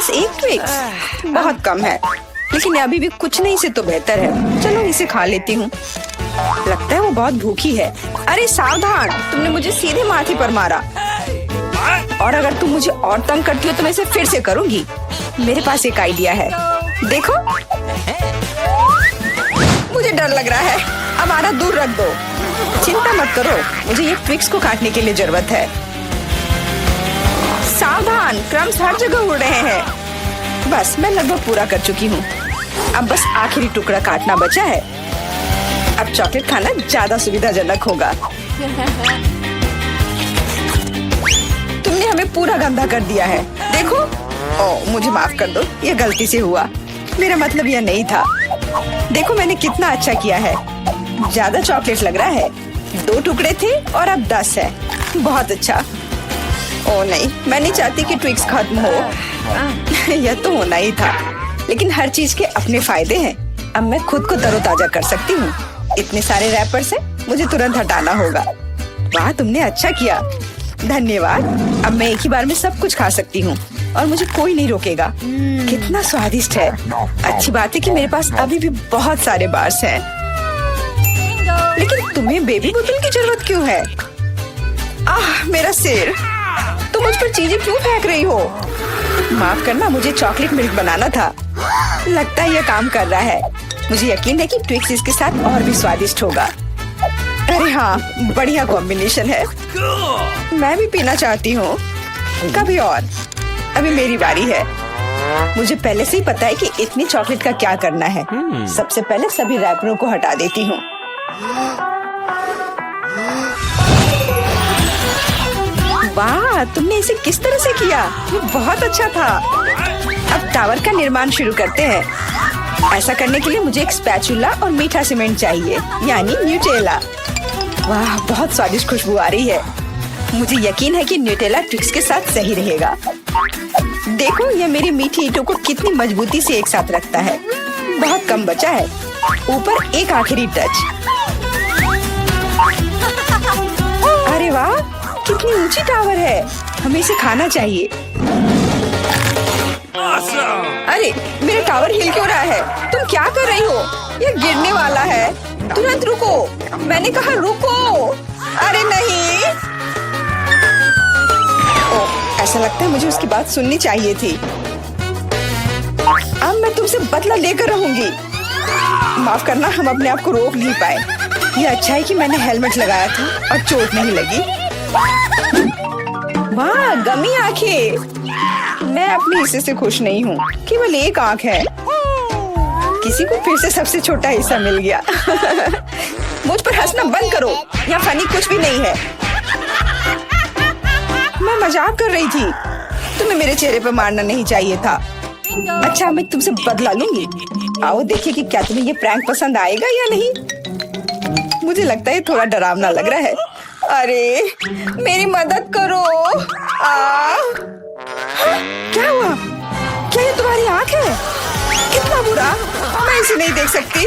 बस एक ट्विक्स बहुत कम है, लेकिन अभी भी कुछ नहीं से तो बेहतर है। चलो इसे खा लेती हूँ। लगता है वो बहुत भूखी है। अरे सावधान, तुमने मुझे सीधे माथे पर मारा। और अगर तुम मुझे और तंग करती हो तो मैं इसे फिर से करूंगी। मेरे पास एक आइडिया है, देखो। मुझे डर लग रहा है, अब आना दूर रख दो। चिंता मत करो, मुझे ये ट्विक्स को काटने के लिए जरूरत है। सावधान, क्रम्स हर जगह उड़ रहे हैं। बस मैं लगभग पूरा कर चुकी हूँ। अब बस आखिरी टुकड़ा काटना बचा है। अब चॉकलेट खाना ज्यादा सुविधाजनक होगा। तुमने हमें पूरा गंदा कर दिया है, देखो। ओह, मुझे माफ कर दो, ये गलती से हुआ। मेरा मतलब यह नहीं था। देखो मैंने कितना अच्छा किया है। ज्यादा चॉकलेट लग रहा है। 2 टुकड़े थे और अब 10 है। बहुत अच्छा। ओह नहीं, मैं नहीं चाहती कि ट्विक्स खत्म हो। यह तो होना ही था, लेकिन हर चीज के अपने फायदे हैं। अब मैं खुद को तरोताजा कर सकती हूँ। इतने सारे रैपर से मुझे तुरंत हटाना होगा। वाह, तुमने अच्छा किया, धन्यवाद। अब मैं एक ही बार में सब कुछ खा सकती हूँ और मुझे कोई नहीं रोकेगा। कितना स्वादिष्ट है। अच्छी बात है कि मेरे पास अभी भी बहुत सारे बार्स हैं। लेकिन तुम्हें बेबी बोतल की जरूरत क्यों है? आह, मेरा सिर। तुम मुझ पर चीजें क्यों फेंक रही हो? माफ करना, मुझे चॉकलेट मिल्क बनाना था। लगता है यह काम कर रहा है। मुझे यकीन है कि ट्विक्स इसके साथ और भी स्वादिष्ट होगा। अरे हाँ, बढ़िया कॉम्बिनेशन है। मैं भी पीना चाहती हूँ। कभी और। अभी मेरी बारी है। मुझे पहले से ही पता है कि इतनी चॉकलेट का क्या करना है। सबसे पहले सभी रैपरों को हटा देती हूँ। वाह, तुमने इसे किस तरह से किया? ये बहुत अच्छा था। अब टावर का निर्माण शुरू करते हैं। ऐसा करने के लिए मुझे एक स्पैचुला और मीठा सीमेंट चाहिए, यानी न्यूटेला। वाह, बहुत स्वादिष्ट खुशबू आ रही है। मुझे यकीन है कि न्यूटेला ट्विक्स के साथ सही रहेगा। देखो, यह मेरी मीठी ईंटों को कितनी मजबूती से एक साथ रखता है। बहुत कम बचा है। ऊपर एक आखिरी टच। अरे वाह, कितनी ऊंची टावर है। हमें इसे खाना चाहिए। अरे, मेरा टावर हिल क्यों रहा है? तुम क्या कर रही हो? यह गिरने वाला है। तुरंत रुको, मैंने कहा रुको। अरे नहीं। ओह, ऐसा लगता है मुझे उसकी बात सुननी चाहिए थी। अब मैं तुमसे बदला लेकर रहूंगी। माफ करना, हम अपने आप को रोक नहीं पाए। यह अच्छा है कि मैंने हेलमेट लगाया था और चोट नहीं लगी। वाह, गमी आंखें। मैं अपने हिस्से से खुश नहीं हूँ। केवल एक आंख है। किसी को फिर से सबसे छोटा हिस्सा मिल गया। मुझ पर हंसना बंद करो। यहाँ फनी कुछ भी नहीं है। मैं मजाक कर रही थी। तुम्हें मेरे चेहरे पर मारना नहीं चाहिए था। अच्छा, मैं तुमसे बदला लूंगी। आओ देखिए कि क्या तुम्हें ये प्रैंक पसंद आएगा या नहीं। मुझे लगता है थोड़ा डरावना लग रहा है। अरे, मेरी मदद करो। क्या हुआ? क्या ये तुम्हारी आँख है? कितना बुरा। मैं इसे नहीं देख सकती।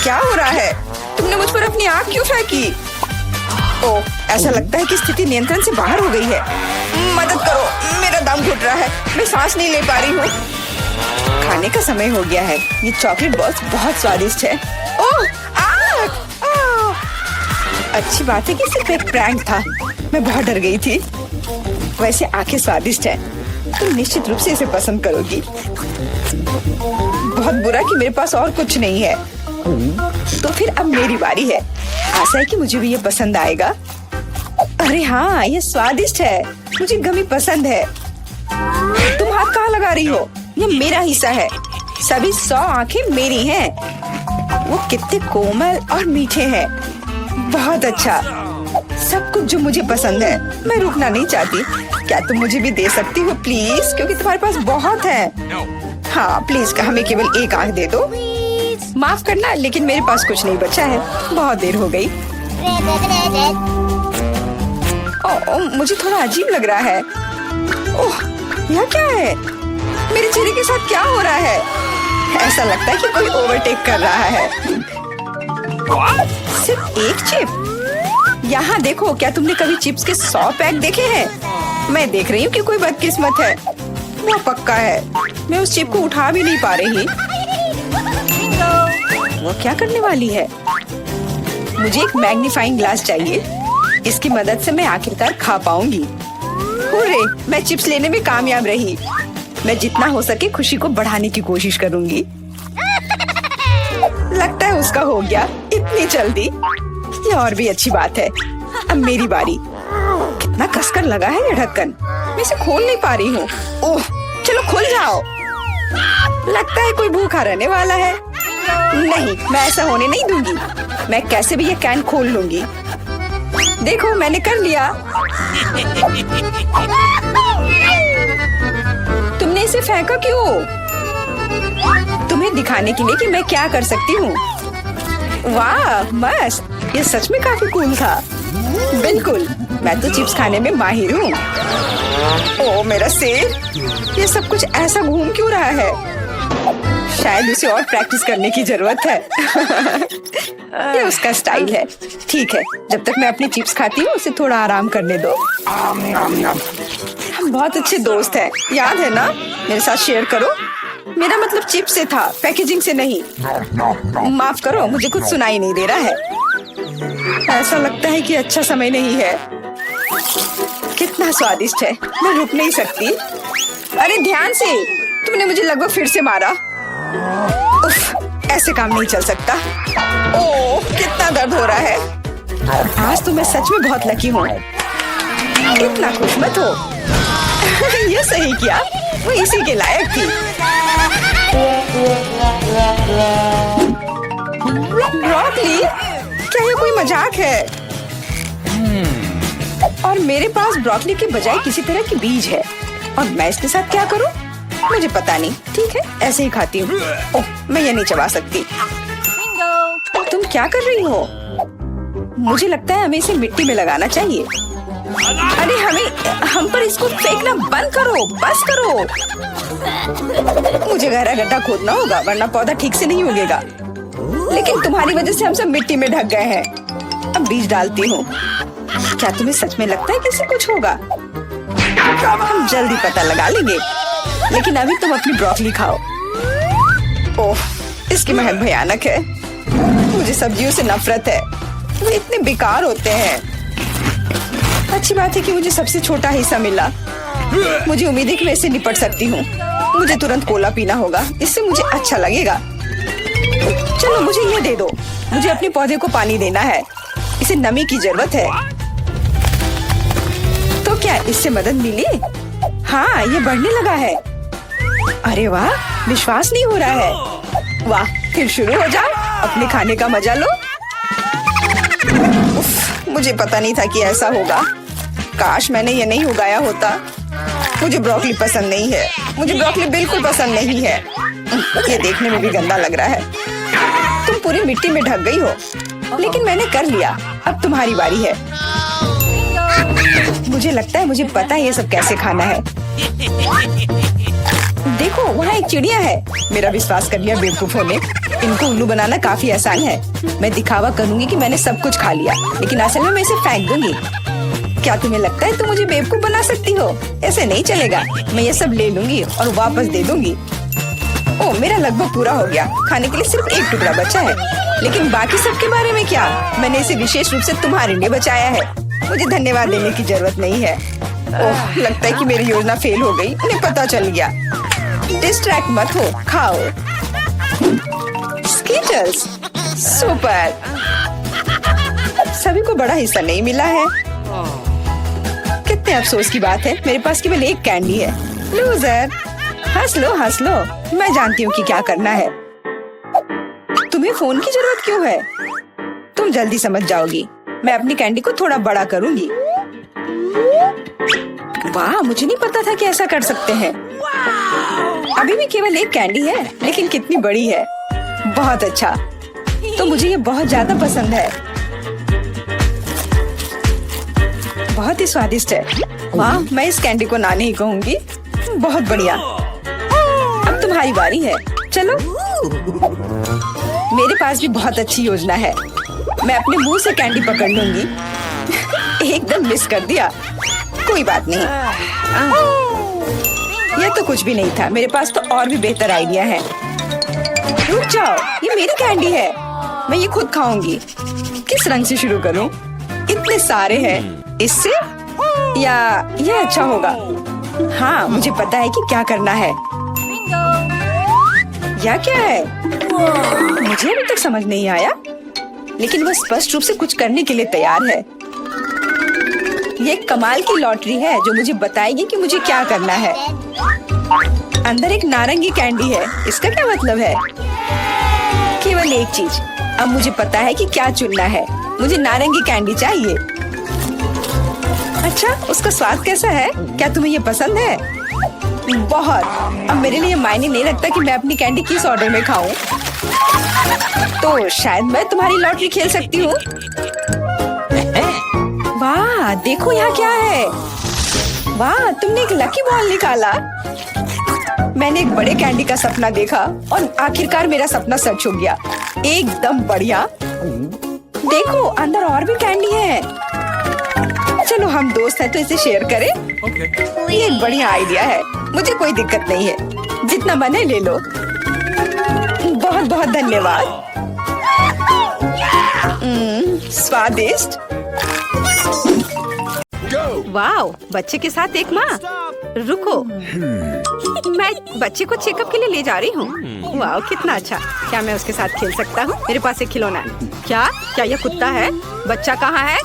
क्या हो रहा है? तुमने मुझ पर अपनी आँख क्यों फेंकी? ओह, ऐसा लगता है कि स्थिति नियंत्रण से बाहर हो गई है। मदद करो, मेरा दम घुट रहा है। मैं सांस नहीं ले पा रही हूँ। खाने का समय हो गया है। ये चॉकलेट बॉल्स बहुत स्वादिष्ट है। ओह, अच्छी बात है कि सिर्फ एक प्रैंक था। मैं बहुत डर गई थी। वैसे आंखें स्वादिष्ट है। तुम निश्चित रूप से इसे पसंद करोगी। बहुत बुरा कि मेरे पास और कुछ नहीं है। तो फिर अब मेरी बारी है। आशा है कि मुझे भी ये पसंद आएगा। अरे हाँ, ये स्वादिष्ट है। मुझे गमी पसंद है। तुम हाथ कहाँ लगा रही हो? ये मेरा हिस्सा है। सभी 100 आंखें मेरी हैं। वो कितने कोमल और मीठे हैं। बहुत अच्छा, सब कुछ जो मुझे पसंद है। मैं रुकना नहीं चाहती। क्या तुम मुझे भी दे सकती हो प्लीज? क्योंकि तुम्हारे पास बहुत है। हाँ प्लीज, हमें केवल एक आंख दे दो। माफ करना, लेकिन मेरे पास कुछ नहीं बचा है। बहुत देर हो गई। ओह, मुझे थोड़ा अजीब लग रहा है। ओह, यह क्या है? मेरे चेहरे के साथ क्या हो रहा है? ऐसा लगता है कि कोई ओवरटेक कर रहा है। सिर्फ एक चिप? यहाँ देखो, क्या तुमने कभी चिप्स के 100 पैक देखे हैं? मैं देख रही हूँ कि कोई बदकिस्मत है। वो पक्का है। मैं उस चिप को उठा भी नहीं पा रही। वो क्या करने वाली है? मुझे एक मैग्नीफाइंग ग्लास चाहिए। इसकी मदद से मैं आखिरकार खा पाऊंगी। हुर्रे, मैं चिप्स लेने में कामयाब रही। मैं जितना हो सके खुशी को बढ़ाने की कोशिश करूंगी। लगता है उसका हो गया इतनी जल्दी। ये और भी अच्छी बात है। अब मेरी बारी। कितना कसकर लगा है ये ढक्कन। मैं इसे खोल नहीं पा रही हूँ। ओह, चलो खुल जाओ। लगता है कोई भूखा रहने वाला है। नहीं, मैं ऐसा होने नहीं दूंगी। मैं कैसे भी ये कैन खोल लूंगी। देखो, मैंने कर लिया। तुमने इसे फेंका क्यों? तुम्हें दिखाने के लिए कि मैं क्या कर सकती हूँ। वाह, मस्त। ये सच में काफी कूल था। बिल्कुल, मैं तो चिप्स खाने में माहिर हूँ। ओह मेरा सिर, ये सब कुछ ऐसा घूम क्यों रहा है? शायद उसे और प्रैक्टिस करने की जरूरत है। ये उसका स्टाइल है। ठीक है, जब तक मैं अपनी चिप्स खाती हूँ उसे थोड़ा आराम करने दो। हम बहुत अच्छे दोस्त हैं, याद है ना? मेरे साथ शेयर करो। मेरा मतलब चिप्स से था, पैकेजिंग से नहीं। माफ करो, मुझे कुछ सुनाई नहीं दे रहा है। ऐसा लगता है कि अच्छा समय नहीं है। कितना स्वादिष्ट है, मैं रुक नहीं सकती। अरे ध्यान से, तुमने मुझे लगभग फिर से मारा। उफ, ऐसे काम नहीं चल सकता। ओह, कितना दर्द हो रहा है। आज तो मैं सच में बहुत लकी हूँ। इतना खुश मत हो। ये सही किया, वो इसी के लायक थी। ब्रोकली, क्या ये कोई मजाक है? और मेरे पास ब्रोकली के बजाय किसी तरह की बीज है, और मैं इसके साथ क्या करूं? मुझे पता नहीं। ठीक है, ऐसे ही खाती हूँ। ओह, मैं ये नहीं चबा सकती। तुम क्या कर रही हो? मुझे लगता है हमें इसे मिट्टी में लगाना चाहिए। अरे हम पर इसको फेंकना बंद करो, बस करो। मुझे गहरा गड्ढा खोदना होगा, वरना पौधा ठीक से नहीं उगेगा। लेकिन तुम्हारी वजह से हम सब मिट्टी में ढक गए हैं। अब बीज डालती हूँ। क्या तुम्हें सच में लगता है कि इससे कुछ होगा? हम जल्दी पता लगा लेंगे। लेकिन अभी तुम अपनी ब्रोकली खाओ। ओह, इसकी महक भयानक है। मुझे सब्जियों से नफरत है, वो इतने बेकार होते हैं। अच्छी बात है कि मुझे सबसे छोटा हिस्सा मिला। मुझे उम्मीद है कि मैं इससे निपट सकती हूँ। मुझे तुरंत कोला पीना होगा, इससे मुझे अच्छा लगेगा। चलो मुझे ये दे दो। मुझे अपने पौधे को पानी देना है, इसे नमी की जरूरत है। तो क्या इससे मदद मिली? हाँ, ये बढ़ने लगा है। अरे वाह, विश्वास नहीं हो रहा है। वाह, फिर शुरू हो जाओ, अपने खाने का मजा लो। उफ, मुझे पता नहीं था कि ऐसा होगा। काश मैंने ये नहीं उगाया होता। मुझे ब्रोकली पसंद नहीं है। मुझे ब्रोकली बिल्कुल पसंद नहीं है। ये देखने में भी गंदा लग रहा है। तुम पूरी मिट्टी में ढक गई हो, लेकिन मैंने कर लिया। अब तुम्हारी बारी है। मुझे लगता है मुझे पता है ये सब कैसे खाना है। देखो, वहाँ एक चिड़िया है। मेरा विश्वास कर लिया बेवकूफों ने। इनको उल्लू बनाना काफी आसान है। मैं दिखावा करूंगी कि मैंने सब कुछ खा लिया, लेकिन असल में मैं इसे फेंक दूंगी। क्या तुम्हें लगता है तुम मुझे बेवकूफ बना सकती हो? ऐसे नहीं चलेगा। मैं ये सब ले लूंगी और वापस दे दूंगी। ओह, मेरा लगभग पूरा हो गया। खाने के लिए सिर्फ एक टुकड़ा बचा है। लेकिन बाकी सब के बारे में क्या? मैंने इसे विशेष रूप से तुम्हारे लिए बचाया है। मुझे धन्यवाद देने की जरूरत नहीं है। ओह, लगता है कि मेरी योजना फेल हो गई। उन्हें पता चल गया। डिस्ट्रैक्ट मत हो, खाओ। Skittles, super. सभी को बड़ा हिस्सा नहीं मिला है। कितने अफसोस की बात है, मेरे पास केवल एक कैंडी है। लूजर। हंस लो, हंस लो। मैं जानती हूँ कि क्या करना है। तुम्हें फोन की जरूरत क्यों है? तुम जल्दी समझ जाओगी। मैं अपनी कैंडी को थोड़ा बड़ा करूंगी। वाह, मुझे नहीं पता था कि ऐसा कर सकते हैं। अभी भी केवल एक कैंडी है, लेकिन कितनी बड़ी है। बहुत अच्छा, तो मुझे ये बहुत ज्यादा पसंद है। बहुत ही स्वादिष्ट है। वाह, मैं इस कैंडी को ना नहीं कहूंगी। बहुत बढ़िया। अब तुम्हारी बारी है। चलो। मेरे पास भी बहुत अच्छी योजना है। मैं अपने मुंह से कैंडी पकड़ लूंगी। एकदम मिस कर दिया। कोई बात नहीं। यह तो कुछ भी नहीं था, मेरे पास तो और भी बेहतर आइडिया है। रुक जाओ, ये मेरी कैंडी है, मैं ये खुद खाऊंगी। किस रंग से शुरू करूं? इतने सारे हैं, इससे या ये अच्छा होगा? हाँ, मुझे पता है कि क्या करना है। या क्या है? मुझे अभी तक समझ नहीं आया, लेकिन वह स्पष्ट रूप से कुछ करने के लिए तैयार है। ये एक कमाल की लॉटरी है जो मुझे बताएगी कि मुझे क्या करना है। अंदर एक नारंगी कैंडी है, इसका क्या मतलब है? केवल एक चीज, अब मुझे पता है कि क्या चुनना है। मुझे नारंगी कैंडी चाहिए। अच्छा, उसका स्वाद कैसा है? क्या तुम्हें ये पसंद है? बहुत। अब मेरे लिए मायने नहीं रखता कि मैं अपनी कैंडी किस ऑर्डर में खाऊं। तो शायद मैं तुम्हारी लॉटरी खेल सकती हूँ। वाह, देखो यहाँ क्या है। वाह, तुमने एक लकी बॉल निकाला। मैंने एक बड़े कैंडी का सपना देखा और आखिरकार मेरा सपना सच हो गया। एकदम बढ़िया। देखो, अंदर और भी कैंडी है। चलो, हम दोस्त हैं तो इसे शेयर करें। ये एक बढ़िया आइडिया है, मुझे कोई दिक्कत नहीं है। जितना मन है ले लो। बहुत बहुत धन्यवाद। स्वादिष्ट। वाओ, बच्चे के साथ एक माँ। रुको, मैं बच्चे को चेकअप के लिए ले जा रही हूँ। वाओ, कितना अच्छा। क्या मैं उसके साथ खेल सकता हूँ? मेरे पास एक खिलौना है। क्या यह कुत्ता है? बच्चा कहाँ है?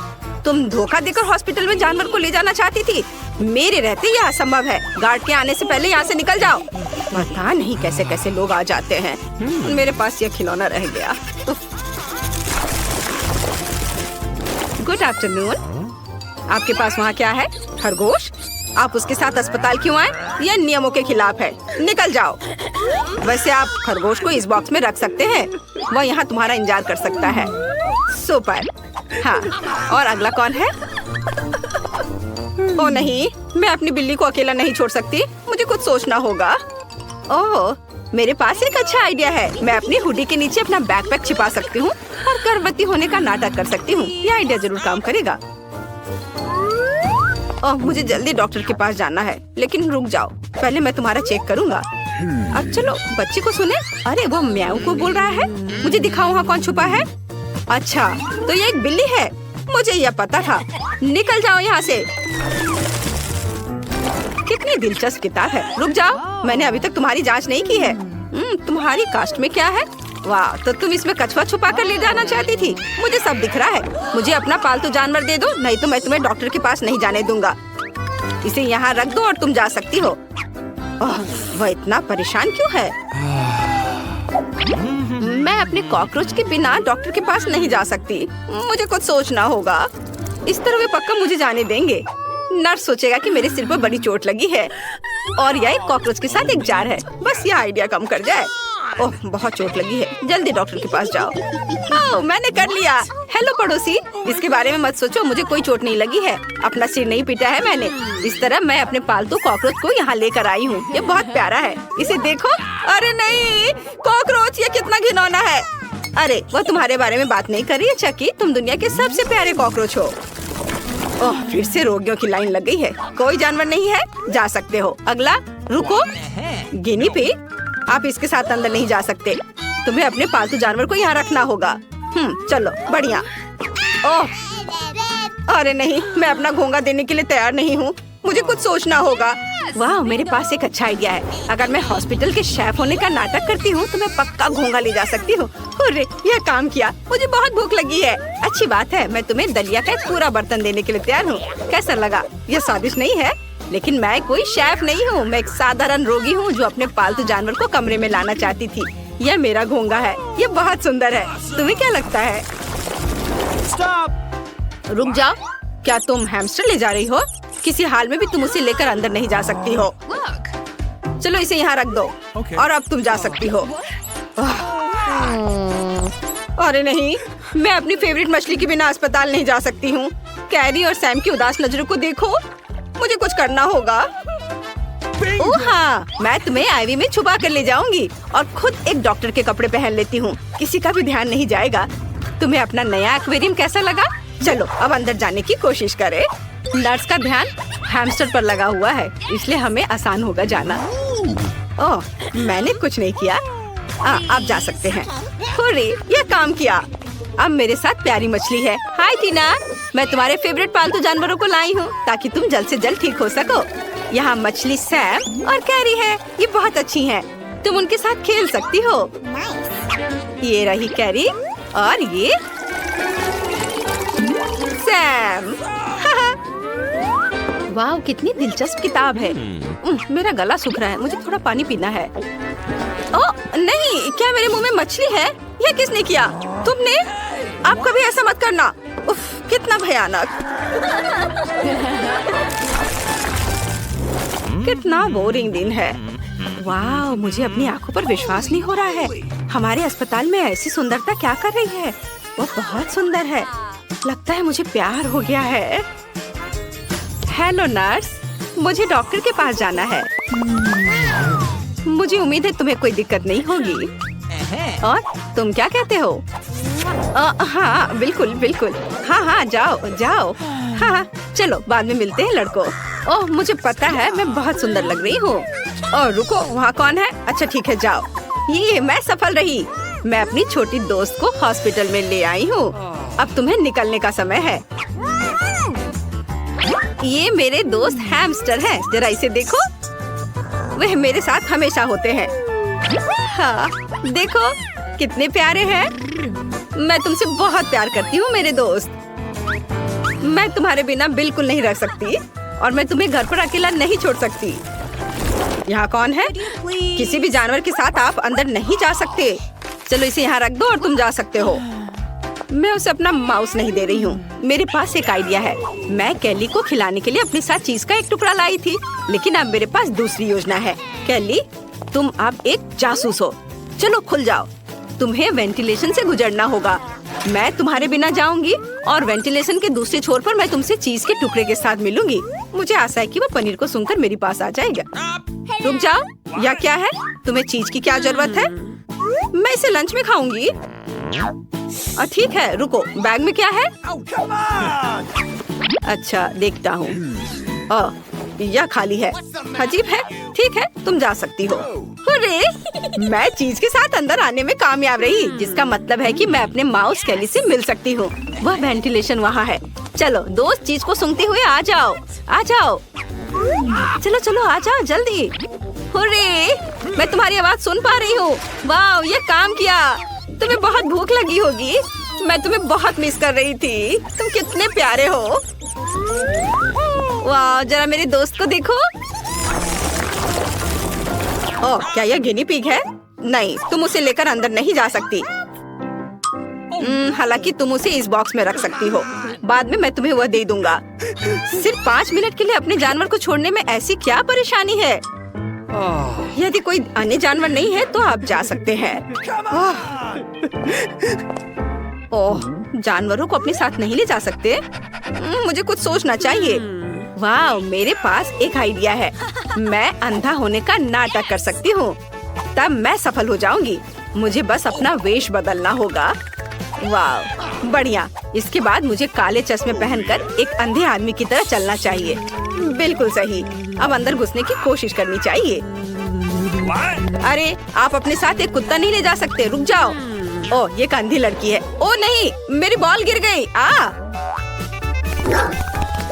तुम धोखा देकर हॉस्पिटल में जानवर को ले जाना चाहती थी। मेरे रहते यह असंभव है। गार्ड के आने से पहले यहाँ से निकल जाओ। पता नहीं कैसे कैसे लोग आ जाते हैं। मेरे पास यह खिलौना रह गया। Good afternoon. आपके पास वहाँ क्या है? खरगोश? आप उसके साथ अस्पताल क्यों आए? यह नियमों के खिलाफ है। निकल जाओ। वैसे आप खरगोश को इस बॉक्स में रख सकते हैं, वह यहाँ तुम्हारा इंतजार कर सकता है। सुपर। हाँ, और अगला कौन है? ओ नहीं, मैं अपनी बिल्ली को अकेला नहीं छोड़ सकती। मुझे कुछ सोचना होगा। ओह, मेरे पास एक अच्छा आइडिया है। मैं अपनी हुडी के नीचे अपना बैकपैक छिपा सकती हूँ और गर्भवती होने का नाटक कर सकती हूँ। यह आइडिया जरूर काम करेगा। ओह, मुझे जल्दी डॉक्टर के पास जाना है। लेकिन रुक जाओ, पहले मैं तुम्हारा चेक करूँगा। अब चलो, बच्चे को सुने। अरे, वो म्याऊ को बोल रहा है। मुझे दिखाओ वहाँ कौन छुपा है। अच्छा, तो ये एक बिल्ली है। मुझे यह पता था। निकल जाओ यहाँ से। कितनी दिलचस्प किताब है। रुक जाओ, मैंने अभी तक तुम्हारी जांच नहीं की है। तुम्हारी कास्ट में क्या है? वाह, तो तुम इसमें कछुआ छुपा कर ले जाना चाहती थी। मुझे सब दिख रहा है। मुझे अपना पालतू जानवर दे दो, नहीं तो मैं तुम्हें डॉक्टर के पास नहीं जाने दूंगा। इसे यहाँ रख दो और तुम जा सकती हो। ओह, वह इतना परेशान क्यों है? मैं अपने कॉकरोच के बिना डॉक्टर के पास नहीं जा सकती। मुझे कुछ सोचना होगा। इस तरह वे पक्का मुझे जाने देंगे। नर्स सोचेगा कि मेरे सिर पर बड़ी चोट लगी है और यह एक कॉकरोच के साथ एक जार है। बस यह आइडिया कम कर जाए। ओह, बहुत चोट लगी है। जल्दी डॉक्टर के पास जाओ। ओह, मैंने कर लिया। हेलो पड़ोसी, इसके बारे में मत सोचो। मुझे कोई चोट नहीं लगी है। अपना सिर नहीं पीटा है मैंने। इस तरह मैं अपने पालतू कॉकरोच को यहाँ लेकर आई हूँ। ये बहुत प्यारा है, इसे देखो। अरे नहीं, कॉकरोच, ये कितना घिनौना है। अरे, वह तुम्हारे बारे में बात नहीं कर रही है चकी। तुम दुनिया के सबसे प्यारे कॉकरोच हो। ओह, फिर से रोगियों की लाइन लग गई है। कोई जानवर नहीं है, जा सकते हो। अगला। रुको, गिनी पिग, आप इसके साथ अंदर नहीं जा सकते। तुम्हें अपने पालतू जानवर को यहाँ रखना होगा। चलो, बढ़िया। ओह, अरे नहीं, मैं अपना घोंगा देने के लिए तैयार नहीं हूँ। मुझे कुछ सोचना होगा। वाह, मेरे पास एक अच्छा आइडिया है। अगर मैं हॉस्पिटल के शेफ होने का नाटक करती हूँ तो मैं पक्का घोंगा ले जा सकती हूँ। अरे, यह काम किया। मुझे बहुत भूख लगी है। अच्छी बात है, मैं तुम्हें दलिया का एक पूरा बर्तन देने के लिए तैयार हूँ। कैसा लगा? यह स्वादिष्ट नहीं है, लेकिन मैं कोई शेफ नहीं हूँ। मैं एक साधारण रोगी हूँ जो अपने पालतू जानवर को कमरे में लाना चाहती थी। यह मेरा घोंगा है। यह बहुत सुंदर है। तुम्हें क्या लगता है? रुक जाओ, क्या तुम हैमस्टर ले जा रही हो? किसी हाल में भी तुम उसे लेकर अंदर नहीं जा सकती हो। चलो, इसे यहाँ रख दो। और अब तुम जा सकती हो। अरे नहीं, मैं अपनी फेवरेट मछली के बिना अस्पताल नहीं जा सकती हूँ। कैरी और सैम की उदास नजरों को देखो। मुझे कुछ करना होगा। ओह हाँ, मैं तुम्हें आईवी में छुपा कर ले जाऊंगी और खुद एक डॉक्टर के कपड़े पहन लेती हूँ। किसी का भी ध्यान नहीं जाएगा। तुम्हें अपना नया एक्वेरियम कैसा लगा? चलो, अब अंदर जाने की कोशिश करें। नर्स का ध्यान हैमस्टर पर लगा हुआ है, इसलिए हमें आसान होगा जाना। ओह, मैंने कुछ नहीं किया। आप जा सकते हैं। हुर्रे, ये काम किया। अब मेरे साथ प्यारी मछली है। हाय टीना, मैं तुम्हारे फेवरेट पालतू जानवरों को लाई हूँ ताकि तुम जल्द से जल्द ठीक हो सको। यहाँ मछली सैम और कैरी है, ये बहुत अच्छी हैं। तुम उनके साथ खेल सकती हो। ये रही कैरी और ये सैम। वाह, कितनी दिलचस्प किताब है। मेरा गला सूख रहा है, मुझे थोड़ा पानी पीना है। ओह नहीं, क्या मेरे मुंह में मछली है? यह किसने किया? तुमने? आप कभी ऐसा मत करना। उफ, कितना भयानक। कितना बोरिंग दिन है। वाह, मुझे अपनी आंखों पर विश्वास नहीं हो रहा है। हमारे अस्पताल में ऐसी सुंदरता क्या कर रही है? वो बहुत सुंदर है। लगता है मुझे प्यार हो गया है। हेलो नर्स, मुझे डॉक्टर के पास जाना है। मुझे उम्मीद है तुम्हें कोई दिक्कत नहीं होगी। और तुम क्या कहते हो? हाँ बिल्कुल बिल्कुल। हाँ, जाओ जाओ। हाँ, चलो बाद में मिलते हैं लड़कों। ओह, मुझे पता है मैं बहुत सुंदर लग रही हूँ। और रुको, वहाँ कौन है? अच्छा ठीक है, जाओ। ये मैं सफल रही। मैं अपनी छोटी दोस्त को हॉस्पिटल में ले आई हूँ। अब तुम्हें निकलने का समय है। ये मेरे दोस्त हैमस्टर हैं, जरा इसे देखो। वह मेरे साथ हमेशा होते हैं। हाँ, देखो कितने प्यारे हैं। मैं तुमसे बहुत प्यार करती हूँ मेरे दोस्त। मैं तुम्हारे बिना बिल्कुल नहीं रह सकती और मैं तुम्हें घर पर अकेला नहीं छोड़ सकती। यहाँ कौन है? किसी भी जानवर के साथ आप अंदर नहीं जा सकते। चलो इसे यहाँ रख दो और तुम जा सकते हो। मैं उसे अपना माउस नहीं दे रही हूँ। मेरे पास एक आइडिया है। मैं कैली को खिलाने के लिए अपने साथ चीज का एक टुकड़ा लाई थी, लेकिन अब मेरे पास दूसरी योजना है। कैली, तुम अब एक जासूस हो। चलो खुल जाओ। तुम्हें वेंटिलेशन से गुजरना होगा। मैं तुम्हारे बिना जाऊंगी और वेंटिलेशन के दूसरे छोर पर मैं तुमसे चीज के टुकड़े के साथ मिलूंगी। मुझे आशा है कि वो पनीर को सूंघकर मेरे पास आ जाएगा। रुक जाओ, या क्या है? तुम्हें चीज की क्या जरूरत है? मैं इसे लंच में खाऊंगी। ठीक है, रुको, बैग में क्या है? अच्छा, देखता हूँ। यह खाली है। अजीब है। ठीक है, तुम जा सकती हो। अरे, मैं चीज के साथ अंदर आने में कामयाब रही, जिसका मतलब है कि मैं अपने माउस कैली से मिल सकती हूँ। वह वेंटिलेशन वहाँ है। चलो दोस्त, चीज को सूंघते हुए आ जाओ, आ जाओ। चलो चलो, आ जाओ जल्दी। अरे, मैं तुम्हारी आवाज सुन पा रही हूँ। वाह, ये काम किया। तुम्हें बहुत भूख लगी होगी। मैं तुम्हें बहुत मिस कर रही थी। तुम कितने प्यारे हो। वाह, जरा मेरे दोस्त को देखो। ओह, क्या यह गिनी पिग है? नहीं, तुम उसे लेकर अंदर नहीं जा सकती। हालांकि तुम उसे इस बॉक्स में रख सकती हो। बाद में मैं तुम्हें वह दे दूंगा। सिर्फ 5 मिनट के लिए अपने जानवर को छोड़ने में ऐसी क्या परेशानी है? यदि कोई अन्य जानवर नहीं है तो आप जा सकते हैं। ओह, जानवरों को अपने साथ नहीं ले जा सकते? मुझे कुछ सोचना चाहिए। वाह, मेरे पास एक आइडिया है। मैं अंधा होने का नाटक कर सकती हूँ, तब मैं सफल हो जाऊंगी। मुझे बस अपना वेश बदलना होगा। वाह, बढ़िया। इसके बाद मुझे काले चश्मे पहनकर एक अंधे आदमी की तरह चलना चाहिए। बिल्कुल सही। अब अंदर घुसने की कोशिश करनी चाहिए। अरे, आप अपने साथ एक कुत्ता नहीं ले जा सकते। रुक जाओ। ओह, ये एक अंधी लड़की है। ओह नहीं, मेरी बॉल गिर गई।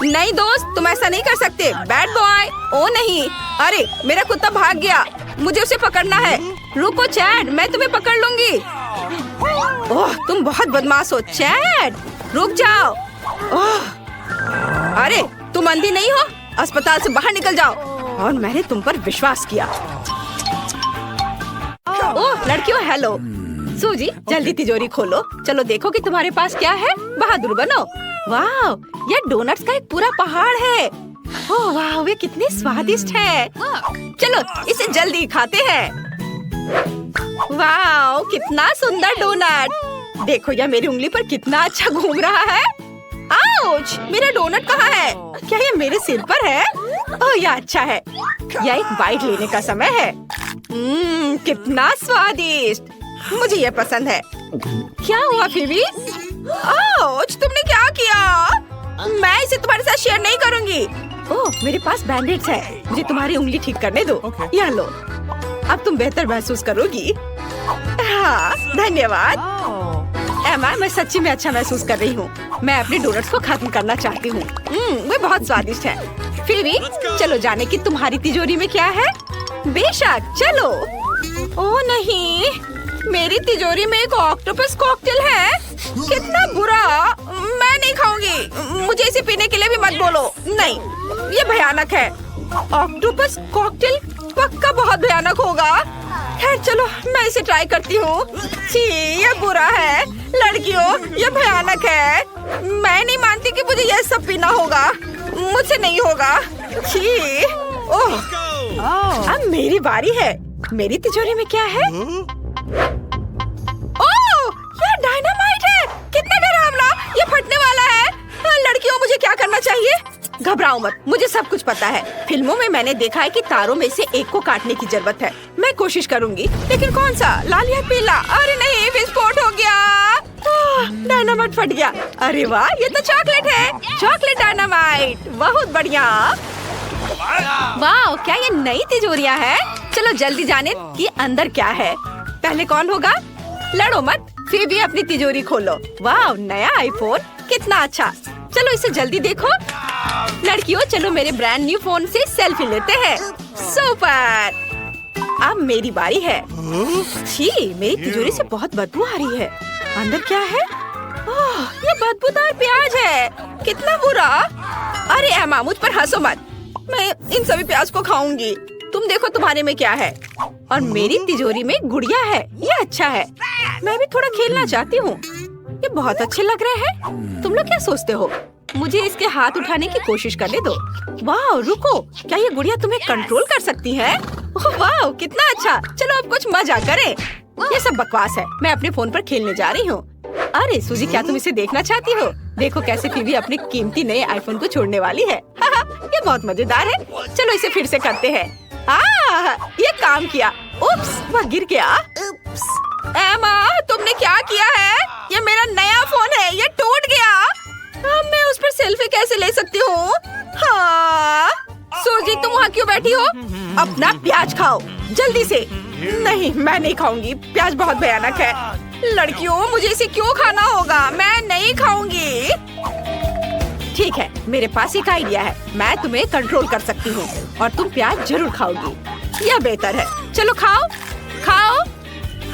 नहीं दोस्त, तुम ऐसा नहीं कर सकते। Bad boy. ओह नहीं, अरे मेरा कुत्ता भाग गया। मुझे उसे पकड़ना है। रुको चैट, मैं तुम्हें पकड़ लूंगी। ओह, तुम बहुत बदमाश हो चैट। रुक जाओ। ओह, अरे तुम अंधी नहीं हो? अस्पताल से बाहर निकल जाओ। और मैंने तुम पर विश्वास किया। ओह लड़कियों, हेलो। सूजी, जल्दी तिजोरी खोलो। चलो देखो कि तुम्हारे पास क्या है। बहादुर बनो। वाह, यह डोनट्स का एक पूरा पहाड़ है। ओह वाह, वे कितने स्वादिष्ट है। चलो इसे जल्दी खाते हैं। वाह, कितना सुंदर डोनट। देखो यह मेरी उंगली पर कितना अच्छा घूम रहा है। आउच, मेरा डोनट कहाँ है? क्या यह मेरे सिर पर है? ओह यह अच्छा है। यह एक बाइट लेने का समय है। कितना स्वादिष्ट। मुझे यह पसंद है। क्या हुआ फिबी? आउच, तुमने क्या किया? मैं इसे तुम्हारे साथ शेयर नहीं करूंगी। ओह, मेरे पास बैंडेड्स है। मुझे तुम्हारी उंगली ठीक करने दो। यहाँ लो। अब तुम बेहतर महसूस करोगी। हाँ, धन्यवाद। एमा, मैं सच्ची में अच्छा महसूस कर रही हूँ। मैं अपने डोनट्स को खत्म करना चाहती हूँ। वे बहुत स्वादिष्ट है। फिर चलो जाने की तुम्हारी तिजोरी में क्या है। बेशक, चलो। ओह नहीं, मेरी तिजोरी में एक ऑक्टोपस कॉकटेल है। कितना बुरा। मैं नहीं खाऊंगी। मुझे इसे पीने के लिए भी मत बोलो। नहीं, ये भयानक है। ऑक्टोपस कॉकटेल पक्का बहुत भयानक होगा। खैर चलो, मैं इसे ट्राई करती हूँ। छी, ये बुरा है। लड़कियों, ये भयानक है। मैं नहीं मानती कि मुझे ये सब पीना होगा। मुझसे नहीं होगा। छी। ओह, अब मेरी बारी है। मेरी तिजोरी में क्या है? ओह, ये डायनामाइट है। कितना डरावना। ये फटने वाला है। लड़कियों, मुझे क्या करना चाहिए? घबराओ मत, मुझे सब कुछ पता है। फिल्मों में मैंने देखा है कि तारों में से एक को काटने की जरूरत है। मैं कोशिश करूंगी, लेकिन कौन सा, लाल या पीला? अरे नहीं, विस्फोट हो गया। डायनामाइट फट गया। अरे वाह, ये तो चॉकलेट है। चॉकलेट डायनामाइट, बहुत बढ़िया। वाह, क्या ये नई तिजोरियां है? चलो जल्दी जाने कि अंदर क्या है। पहले कौन होगा? लड़ो मत, फिर भी अपनी तिजोरी खोलो। वाह, नया आईफोन, कितना अच्छा। चलो इसे जल्दी देखो। लड़कियों, चलो मेरे ब्रांड न्यू फोन से सेल्फी लेते हैं। सुपर। अब मेरी बारी है। छी, मेरी तिजोरी से बहुत बदबू आ रही है। अंदर क्या है? ओह, ये बदबूदार प्याज है। कितना बुरा। अरे एमा, मुझ पर हंसो मत। मैं इन सभी प्याज को खाऊंगी। तुम देखो तुम्हारे में क्या है। और मेरी तिजोरी में गुड़िया है। ये अच्छा है। मैं भी थोड़ा खेलना चाहती हूँ। ये बहुत अच्छे लग रहे हैं। तुम लोग क्या सोचते हो? मुझे इसके हाथ उठाने की कोशिश करने दो। वाह, रुको, क्या ये गुड़िया तुम्हें कंट्रोल कर सकती है? वाह, कितना अच्छा। चलो अब कुछ मजा करें। ये सब बकवास है। मैं अपने फोन पर खेलने जा रही हूँ। अरे सूजी, क्या तुम इसे देखना चाहती हो? देखो कैसे फीबी अपने कीमती नए आईफोन को छोड़ने वाली है। ये बहुत मजेदार है। चलो इसे फिर से करते हैं। ये काम किया। उप्स, वह गिर गया। एमा, तुमने क्या किया है? ये मेरा नया फोन है, ये टूट गया। अब मैं उस पर सेल्फी कैसे ले सकती हूँ? हाँ, सूजी, तुम वहाँ क्यों बैठी हो? अपना प्याज खाओ जल्दी से। नहीं, मैं नहीं खाऊंगी। प्याज बहुत भयानक है। लड़कियों, मुझे इसे क्यों खाना होगा? मैं नहीं खाऊंगी। ठीक है, मेरे पास एक आइडिया है। मैं तुम्हें कंट्रोल कर सकती हूँ और तुम प्याज जरूर खाओगी। यह बेहतर है। चलो खाओ, खाओ,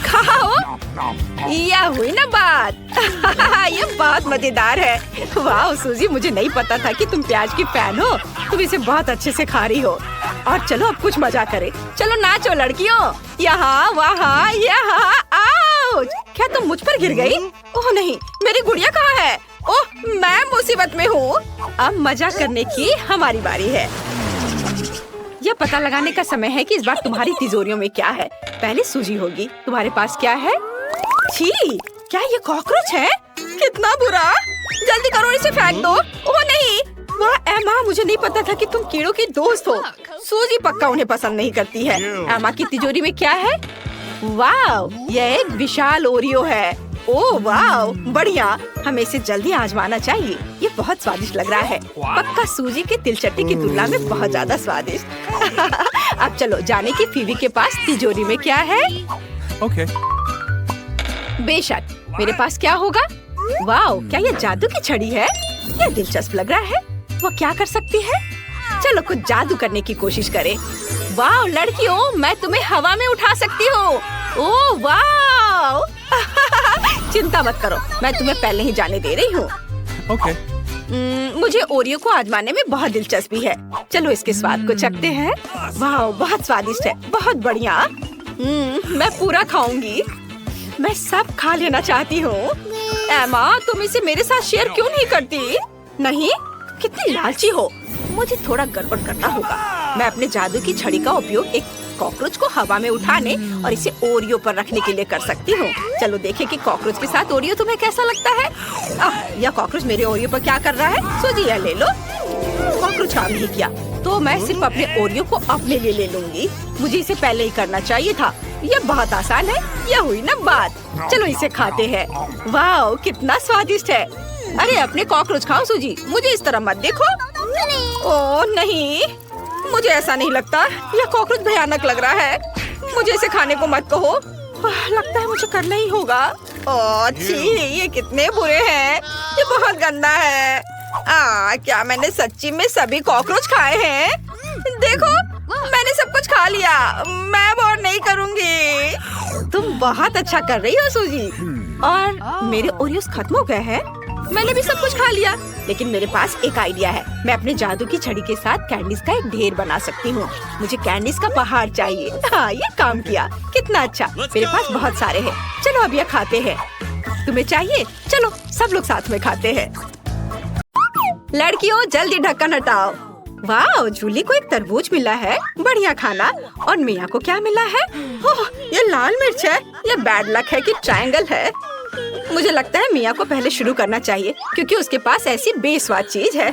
खाओ। यह हुई ना बात। ये बहुत मजेदार है। वाह सूजी, मुझे नहीं पता था कि तुम प्याज की फैन हो। तुम इसे बहुत अच्छे से खा रही हो। और चलो अब कुछ मजा करें। चलो नाचो लड़कियों, यहाँ वहाँ यहाँ। आउच! क्या तुम मुझ पर गिर गई? ओह नहीं, मेरी गुड़िया कहाँ है? ओह, मैं मुसीबत में हूँ। अब मजा करने की हमारी बारी है। यह पता लगाने का समय है कि इस बार तुम्हारी तिजोरियों में क्या है। पहले सूजी होगी। तुम्हारे पास क्या है? छी, क्या ये कॉकरोच है? कितना बुरा। जल्दी करो, इसे फेंक दो। ओह नहीं, वाह एमा, मुझे नहीं पता था कि तुम कीड़ों की दोस्त हो। सूजी पक्का उन्हें पसंद नहीं करती है। एमा की तिजोरी में क्या है? वाह, यह एक विशाल ओरियो है। ओह वाह, बढ़िया। हमें इसे जल्दी आजमाना चाहिए। ये बहुत स्वादिष्ट लग रहा है। पक्का सूजी के तिलचट्टी की तुलना में बहुत ज्यादा स्वादिष्ट। अब चलो जाने की फीवी के पास तिजोरी में क्या है। ओके। बेशक, मेरे पास क्या होगा? वाह, क्या ये जादू की छड़ी है? यह दिलचस्प लग रहा है। वो क्या कर सकती है? चलो कुछ जादू करने की कोशिश करें। वाह लड़कियों, मैं तुम्हें हवा में उठा सकती हूँ। ओह वाह। चिंता मत करो, मैं तुम्हें पहले ही जाने दे रही हूँ। ओके। मुझे ओरियो को आजमाने में बहुत दिलचस्पी है। चलो इसके स्वाद को चखते हैं। वाह, बहुत स्वादिष्ट है, बहुत बढ़िया। मैं पूरा खाऊंगी। मैं सब खा लेना चाहती हूँ। एमा, तुम इसे मेरे साथ शेयर क्यों नहीं करती? नहीं, कितनी लालची हो। मुझे थोड़ा गड़बड़ करना होगा। मैं अपने जादू की छड़ी का उपयोग एक कॉकरोच को हवा में उठाने और इसे ओरियो पर रखने के लिए कर सकती हूँ। चलो देखें कि कॉकरोच के साथ ओरियो तुम्हें कैसा लगता है। यह कॉकरोच मेरे ओरियो पर क्या कर रहा है? सूजी, यह ले लो। कॉकरोच काम नहीं किया तो मैं सिर्फ अपने ओरियो को अपने लिए ले लूंगी। मुझे इसे पहले ही करना चाहिए था। यह बहुत आसान है। यह हुई ना बात। चलो इसे खाते हैं। वाह, कितना स्वादिष्ट है। अरे अपने कॉकरोच खाओ सूजी, मुझे इस तरह मत देखो। ओह नहीं, मुझे ऐसा नहीं लगता। यह कॉकरोच भयानक लग रहा है। मुझे इसे खाने को मत कहो। लगता है मुझे करना ही होगा। ओह छी, ये कितने बुरे हैं। ये बहुत गंदा है। क्या मैंने सच्ची में सभी कॉकरोच खाए हैं? देखो, मैंने सब कुछ खा लिया। मैं अब और नहीं करूँगी। तुम बहुत अच्छा कर रही हो सूजी। और मेरे ओरियोस खत्म हो गए हैं। मैंने भी सब कुछ खा लिया, लेकिन मेरे पास एक आइडिया है। मैं अपने जादू की छड़ी के साथ कैंडीज का एक ढेर बना सकती हूँ। मुझे कैंडीज का पहाड़ चाहिए। हाँ, ये काम किया। कितना अच्छा। मेरे पास बहुत सारे हैं। चलो अब ये खाते हैं। तुम्हें चाहिए? चलो सब लोग साथ में खाते हैं। लड़कियों, जल्दी ढक्कन हटाओ। वाह, जूली को एक तरबूज मिला है। बढ़िया खाना। और मिया को क्या मिला है? ओह, ये लाल मिर्च है। ये बैड लक है कि ट्रायंगल है। मुझे लगता है मिया को पहले शुरू करना चाहिए, क्योंकि उसके पास ऐसी बेस्वाद चीज है।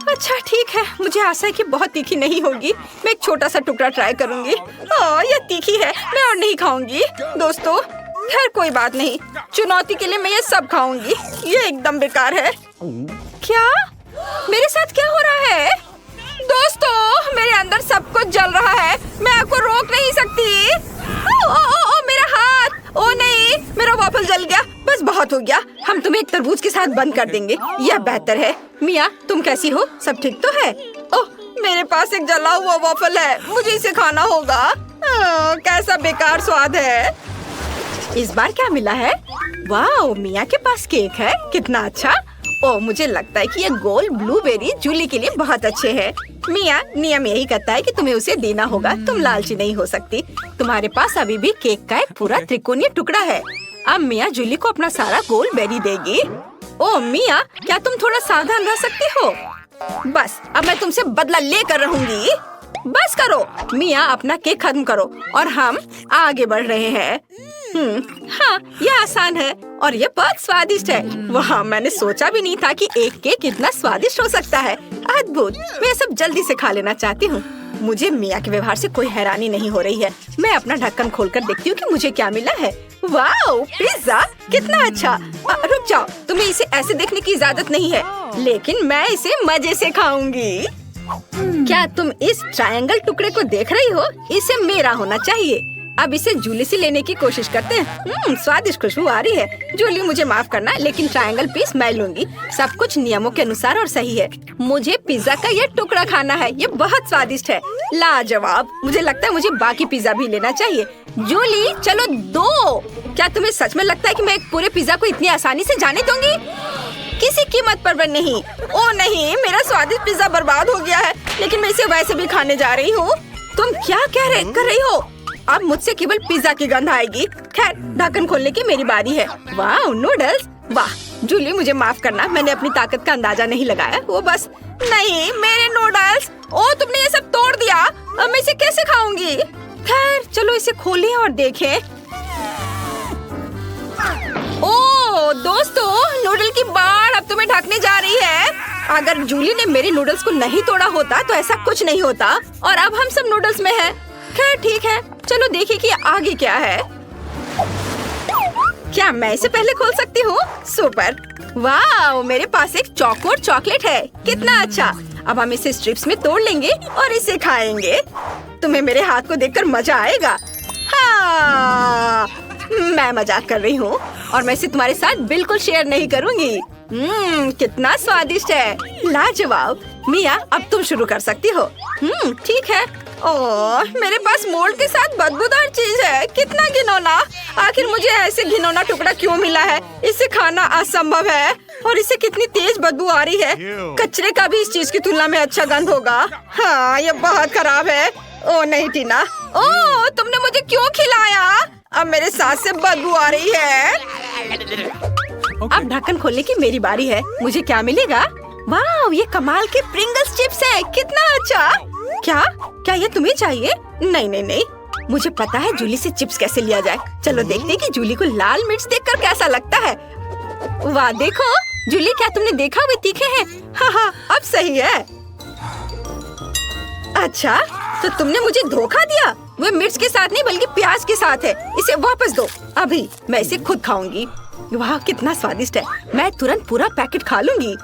अच्छा ठीक है, मुझे आशा है कि बहुत तीखी नहीं होगी। मैं एक छोटा सा टुकड़ा ट्राई करूंगी। ये तीखी है, मैं और नहीं खाऊंगी। दोस्तों, खैर कोई बात नहीं। चुनौती के लिए मैं ये सब खाऊंगी। ये एकदम बेकार है। क्या मेरे साथ क्या हो रहा है? दोस्तों, मेरे अंदर सब कुछ जल रहा है। मैं आपको रोक नहीं सकती। ओ, मेरा हाथ। ओ नहीं, मेरा वाफल जल गया। बस बहुत हो गया। हम तुम्हें एक तरबूज के साथ बंद कर देंगे। यह बेहतर है। मिया, तुम कैसी हो? सब ठीक तो है? ओह, मेरे पास एक जला हुआ वाफल है। मुझे इसे खाना होगा। कैसा बेकार स्वाद है। इस बार क्या मिला है? वाह, मिया के पास केक है। कितना अच्छा। ओह, मुझे लगता है कि ये गोल ब्लूबेरी जूली के लिए बहुत अच्छे हैं। मिया, नियम यही कहता है कि तुम्हें उसे देना होगा। तुम लालची नहीं हो सकती। तुम्हारे पास अभी भी केक का एक पूरा त्रिकोणीय टुकड़ा है। अब मिया जूली को अपना सारा गोल बेरी देगी। ओह मिया, क्या तुम थोड़ा सावधान रह सकती हो? बस, अब मैं तुमसे बदला लेकर रहूंगी। बस करो मिया, अपना केक खत्म करो और हम आगे बढ़ रहे हैं। हाँ, यह आसान है और ये बहुत स्वादिष्ट है। वाह, मैंने सोचा भी नहीं था कि एक केक इतना स्वादिष्ट हो सकता है। अद्भुत। मैं सब जल्दी से खा लेना चाहती हूँ। मुझे मिया के व्यवहार से कोई हैरानी नहीं हो रही है। मैं अपना ढक्कन खोलकर देखती हूँ कि मुझे क्या मिला है। वाह, पिज्जा, कितना अच्छा। रुक जाओ, तुम्हें इसे ऐसे देखने की इजाजत नहीं है, लेकिन मैं इसे मजे से खाऊंगी। क्या तुम इस ट्रायंगल टुकड़े को देख रही हो? इसे मेरा होना चाहिए। अब इसे जूली से लेने की कोशिश करते हैं। स्वादिष्ट खुशबू आ रही है। जूली, मुझे माफ करना, लेकिन ट्रायंगल पीस मैं लूंगी। सब कुछ नियमों के अनुसार और सही है। मुझे पिज्जा का ये टुकड़ा खाना है। ये बहुत स्वादिष्ट है। लाजवाब। मुझे लगता है मुझे बाकी पिज्जा भी लेना चाहिए। जूली, चलो दो। क्या तुम्हें सच में लगता है कि मैं एक पूरे पिज्जा को इतनी आसानी से जाने दूंगी? किसी कीमत पर नहीं। ओ नहीं, मेरा स्वादिष्ट पिज्जा बर्बाद हो गया है, लेकिन मैं इसे वैसे भी खाने जा रही हूँ। तुम क्या कर रही हो? अब मुझसे केवल पिज्जा की गंध आएगी। खैर, ढक्कन खोलने की मेरी बारी है। वाह, नूडल्स। वाह जूली, मुझे माफ करना, मैंने अपनी ताकत का अंदाजा नहीं लगाया। वो बस नहीं, मेरे नूडल्स। ओ, तुमने ये सब तोड़ दिया। अब मैं इसे कैसे खाऊंगी? खैर, चलो इसे खोलें और देखें। ओ दोस्तों, नूडल की बाढ़ अब तुम्हें ढकने जा रही है। अगर जूली ने मेरे नूडल्स को नहीं तोड़ा होता तो ऐसा कुछ नहीं होता, और अब हम सब नूडल्स में हैं। खैर ठीक है, चलो देखें कि आगे क्या है। क्या मैं इसे पहले खोल सकती हूँ? सुपर। वाह, मेरे पास एक चौकोर चॉकलेट है। कितना अच्छा। अब हम इसे स्ट्रिप्स में तोड़ लेंगे और इसे खाएंगे। तुम्हें मेरे हाथ को देखकर मजा आएगा। हाँ, मैं मजाक कर रही हूँ और मैं इसे तुम्हारे साथ बिल्कुल शेयर नहीं करूँगी। कितना स्वादिष्ट है। लाजवाब। मिया, अब तुम शुरू कर सकती हो। ठीक है। ओह, मेरे पास मोल्ड के साथ बदबूदार चीज है। कितना घिनौना। आखिर मुझे ऐसे घिनौना टुकड़ा क्यों मिला है? इसे खाना असंभव है और इसे कितनी तेज बदबू आ रही है। कचरे का भी इस चीज की तुलना में अच्छा गंध होगा। हाँ, ये बहुत खराब है। ओह नहीं टीना, ओह तुमने मुझे क्यों खिलाया? अब मेरे सांस से बदबू आ रही है। अब ढक्कन खोलने की मेरी बारी है। मुझे क्या मिलेगा? वाह, ये कमाल के प्रिंगल्स चिप्स है। कितना अच्छा। क्या ये तुम्हें चाहिए? नहीं, मुझे पता है जूली से चिप्स कैसे लिया जाए। चलो देखते हैं कि जूली को लाल मिर्च देखकर कैसा लगता है। वाह देखो जूली, क्या तुमने देखा वे तीखे हैं? हाँ, अब सही है। अच्छा, तो तुमने मुझे धोखा दिया। वो मिर्च के साथ नहीं बल्कि प्याज के साथ है। इसे वापस दो। अभी मैं इसे खुद खाऊंगी। वाह, कितना स्वादिष्ट है। मैं तुरंत पूरा पैकेट खा लूंगी।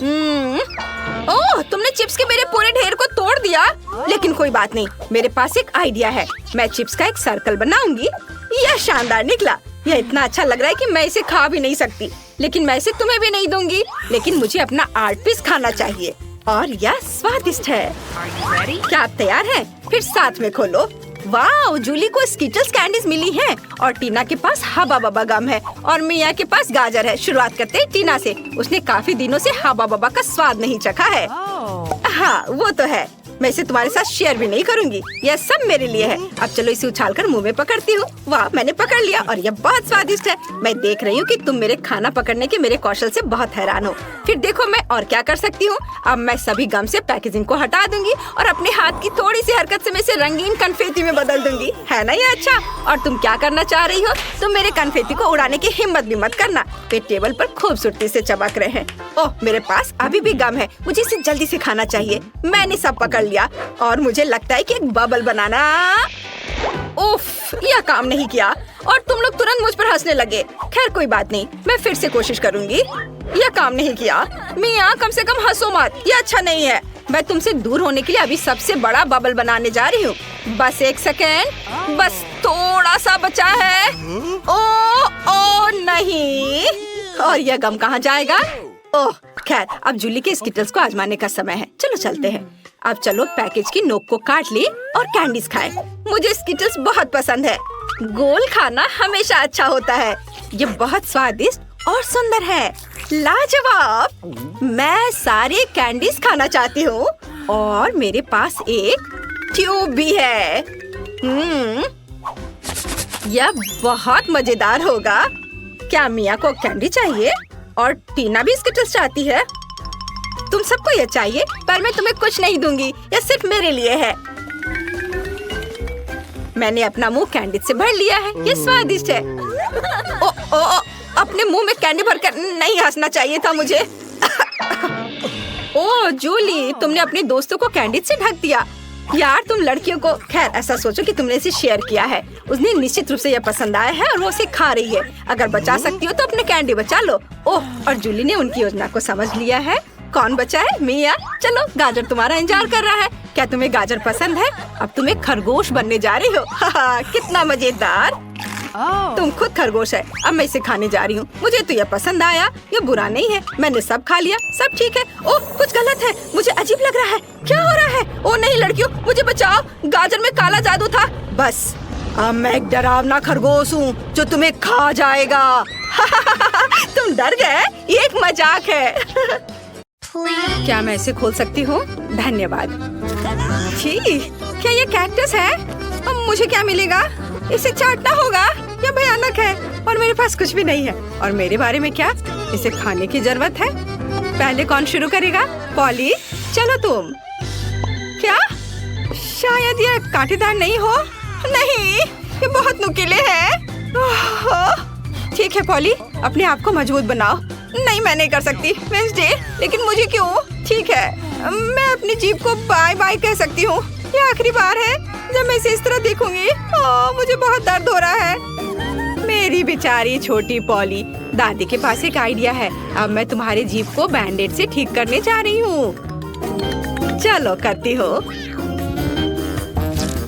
ओह, तुमने चिप्स के मेरे पूरे ढेर को तोड़ दिया। लेकिन कोई बात नहीं, मेरे पास एक आइडिया है। मैं चिप्स का एक सर्कल बनाऊंगी। यह शानदार निकला। यह इतना अच्छा लग रहा है कि मैं इसे खा भी नहीं सकती। लेकिन मैं इसे तुम्हें भी नहीं दूंगी। लेकिन मुझे अपना 8 पीस खाना चाहिए और यह स्वादिष्ट है। क्या आप तैयार हैं? फिर साथ में खोलो। वाह, जूली को स्किटल्स कैंडीज मिली हैं और टीना के पास हबा बबा गम है और मिया के पास गाजर है। शुरुआत करते हैं टीना से। उसने काफी दिनों से हबा बबा का स्वाद नहीं चखा है। हाँ, वो तो है। मैं इसे तुम्हारे साथ शेयर भी नहीं करूंगी। यह सब मेरे लिए है। अब चलो इसे उछालकर मुंह में पकड़ती हूँ। वाह, मैंने पकड़ लिया और यह बहुत स्वादिष्ट है। मैं देख रही हूँ कि तुम मेरे खाना पकड़ने के मेरे कौशल से बहुत हैरान हो। फिर देखो मैं और क्या कर सकती हूँ। अब मैं सभी गम से पैकेजिंग को हटा दूंगी और अपने हाथ की थोड़ी सी हरकत से मैं इसे रंगीन कन्फेटी में बदल दूंगी। है ना ये अच्छा? और तुम क्या करना चाह रही हो? तुम मेरे कन्फेटी को उड़ाने की हिम्मत भी मत करना। वे टेबल पर खूबसूरती से चमक रहे हैं। ओह, मेरे पास अभी भी गम है। मुझे इसे जल्दी से खाना चाहिए। मैंने सब पकड़ लिया और मुझे लगता है कि एक बबल बनाना। उफ, यह काम नहीं किया और तुम लोग तुरंत मुझ पर हंसने लगे। खैर कोई बात नहीं, मैं फिर से कोशिश करूंगी। यह काम नहीं किया। मिया, कम से कम हंसो मत। यह अच्छा नहीं है। मैं तुमसे दूर होने के लिए अभी सबसे बड़ा बबल बनाने जा रही हूँ। बस एक सेकेंड, बस थोड़ा सा बचा है। ओ नहीं। और यह गम कहाँ जाएगा? ओह खैर, अब जूली के स्किटल्स को आजमाने का समय है। चलो चलते हैं। अब चलो पैकेज की नोक को काट ले और कैंडीज खाएं। मुझे स्किटल्स बहुत पसंद है। गोल खाना हमेशा अच्छा होता है। ये बहुत स्वादिष्ट और सुंदर है। लाजवाब। मैं सारे कैंडीज खाना चाहती हूँ और मेरे पास एक ट्यूब भी है। यह बहुत मजेदार होगा। क्या मिया को कैंडी चाहिए और टीना भी स्किटल्स चाहती है? तुम सबको यह चाहिए, पर मैं तुम्हें कुछ नहीं दूंगी। यह सिर्फ मेरे लिए है। मैंने अपना मुंह कैंडी से भर लिया है। ये स्वादिष्ट है। ओ, अपने मुंह में कैंडी भरकर नहीं हंसना चाहिए था मुझे। ओह जूली, तुमने अपने दोस्तों को कैंडी से ढक दिया। यार तुम लड़कियों को, खैर ऐसा सोचो कि तुमने इसे शेयर किया है। उसने निश्चित रूप से यह पसंद आया है और वो उसे खा रही है। अगर बचा सकती हो तो अपने कैंडी बचा लो। ओह, और जूली ने उनकी योजना को समझ लिया है। कौन बचा है? मिया। चलो, गाजर तुम्हारा इंतजार कर रहा है। क्या तुम्हें गाजर पसंद है? अब तुम एक खरगोश बनने जा रही हो। कितना मजेदार। तुम खुद खरगोश है। अब मैं इसे खाने जा रही हूँ। मुझे तो यह पसंद आया। ये बुरा नहीं है। मैंने सब खा लिया। सब ठीक है। ओह, कुछ गलत है। मुझे अजीब लग रहा है। क्या हो रहा है? ओह नहीं लड़कियों, मुझे बचाओ। गाजर में काला जादू था। बस अब मैं एक डरावना खरगोश हूँ जो तुम्हें खा जाएगा। तुम डर गए? ये एक मजाक है। क्या मैं इसे खोल सकती हूँ? धन्यवाद। छी, क्या ये कैक्टस है? अब मुझे क्या मिलेगा? इसे चाटना होगा। यह भयानक है और मेरे पास कुछ भी नहीं है। और मेरे बारे में क्या? इसे खाने की जरूरत है। पहले कौन शुरू करेगा? पॉली, चलो तुम। क्या? शायद यह कांटेदार नहीं हो। नहीं, ये बहुत नुकीले हैं। ठीक है पॉली, अपने आप को मजबूत बनाओ। नहीं, मैं नहीं कर सकती वेंसडे। लेकिन मुझे क्यों? ठीक है, मैं अपनी जीभ को बाय बाय कह सकती हूँ। ये आखिरी बार है जब मैं इसे इस तरह देखूंगी। मुझे बहुत दर्द हो रहा है। मेरी बेचारी छोटी पॉली। दादी के पास एक आइडिया है। अब मैं तुम्हारे जीभ को बैंडेड से ठीक करने जा रही हूँ। चलो करती हो।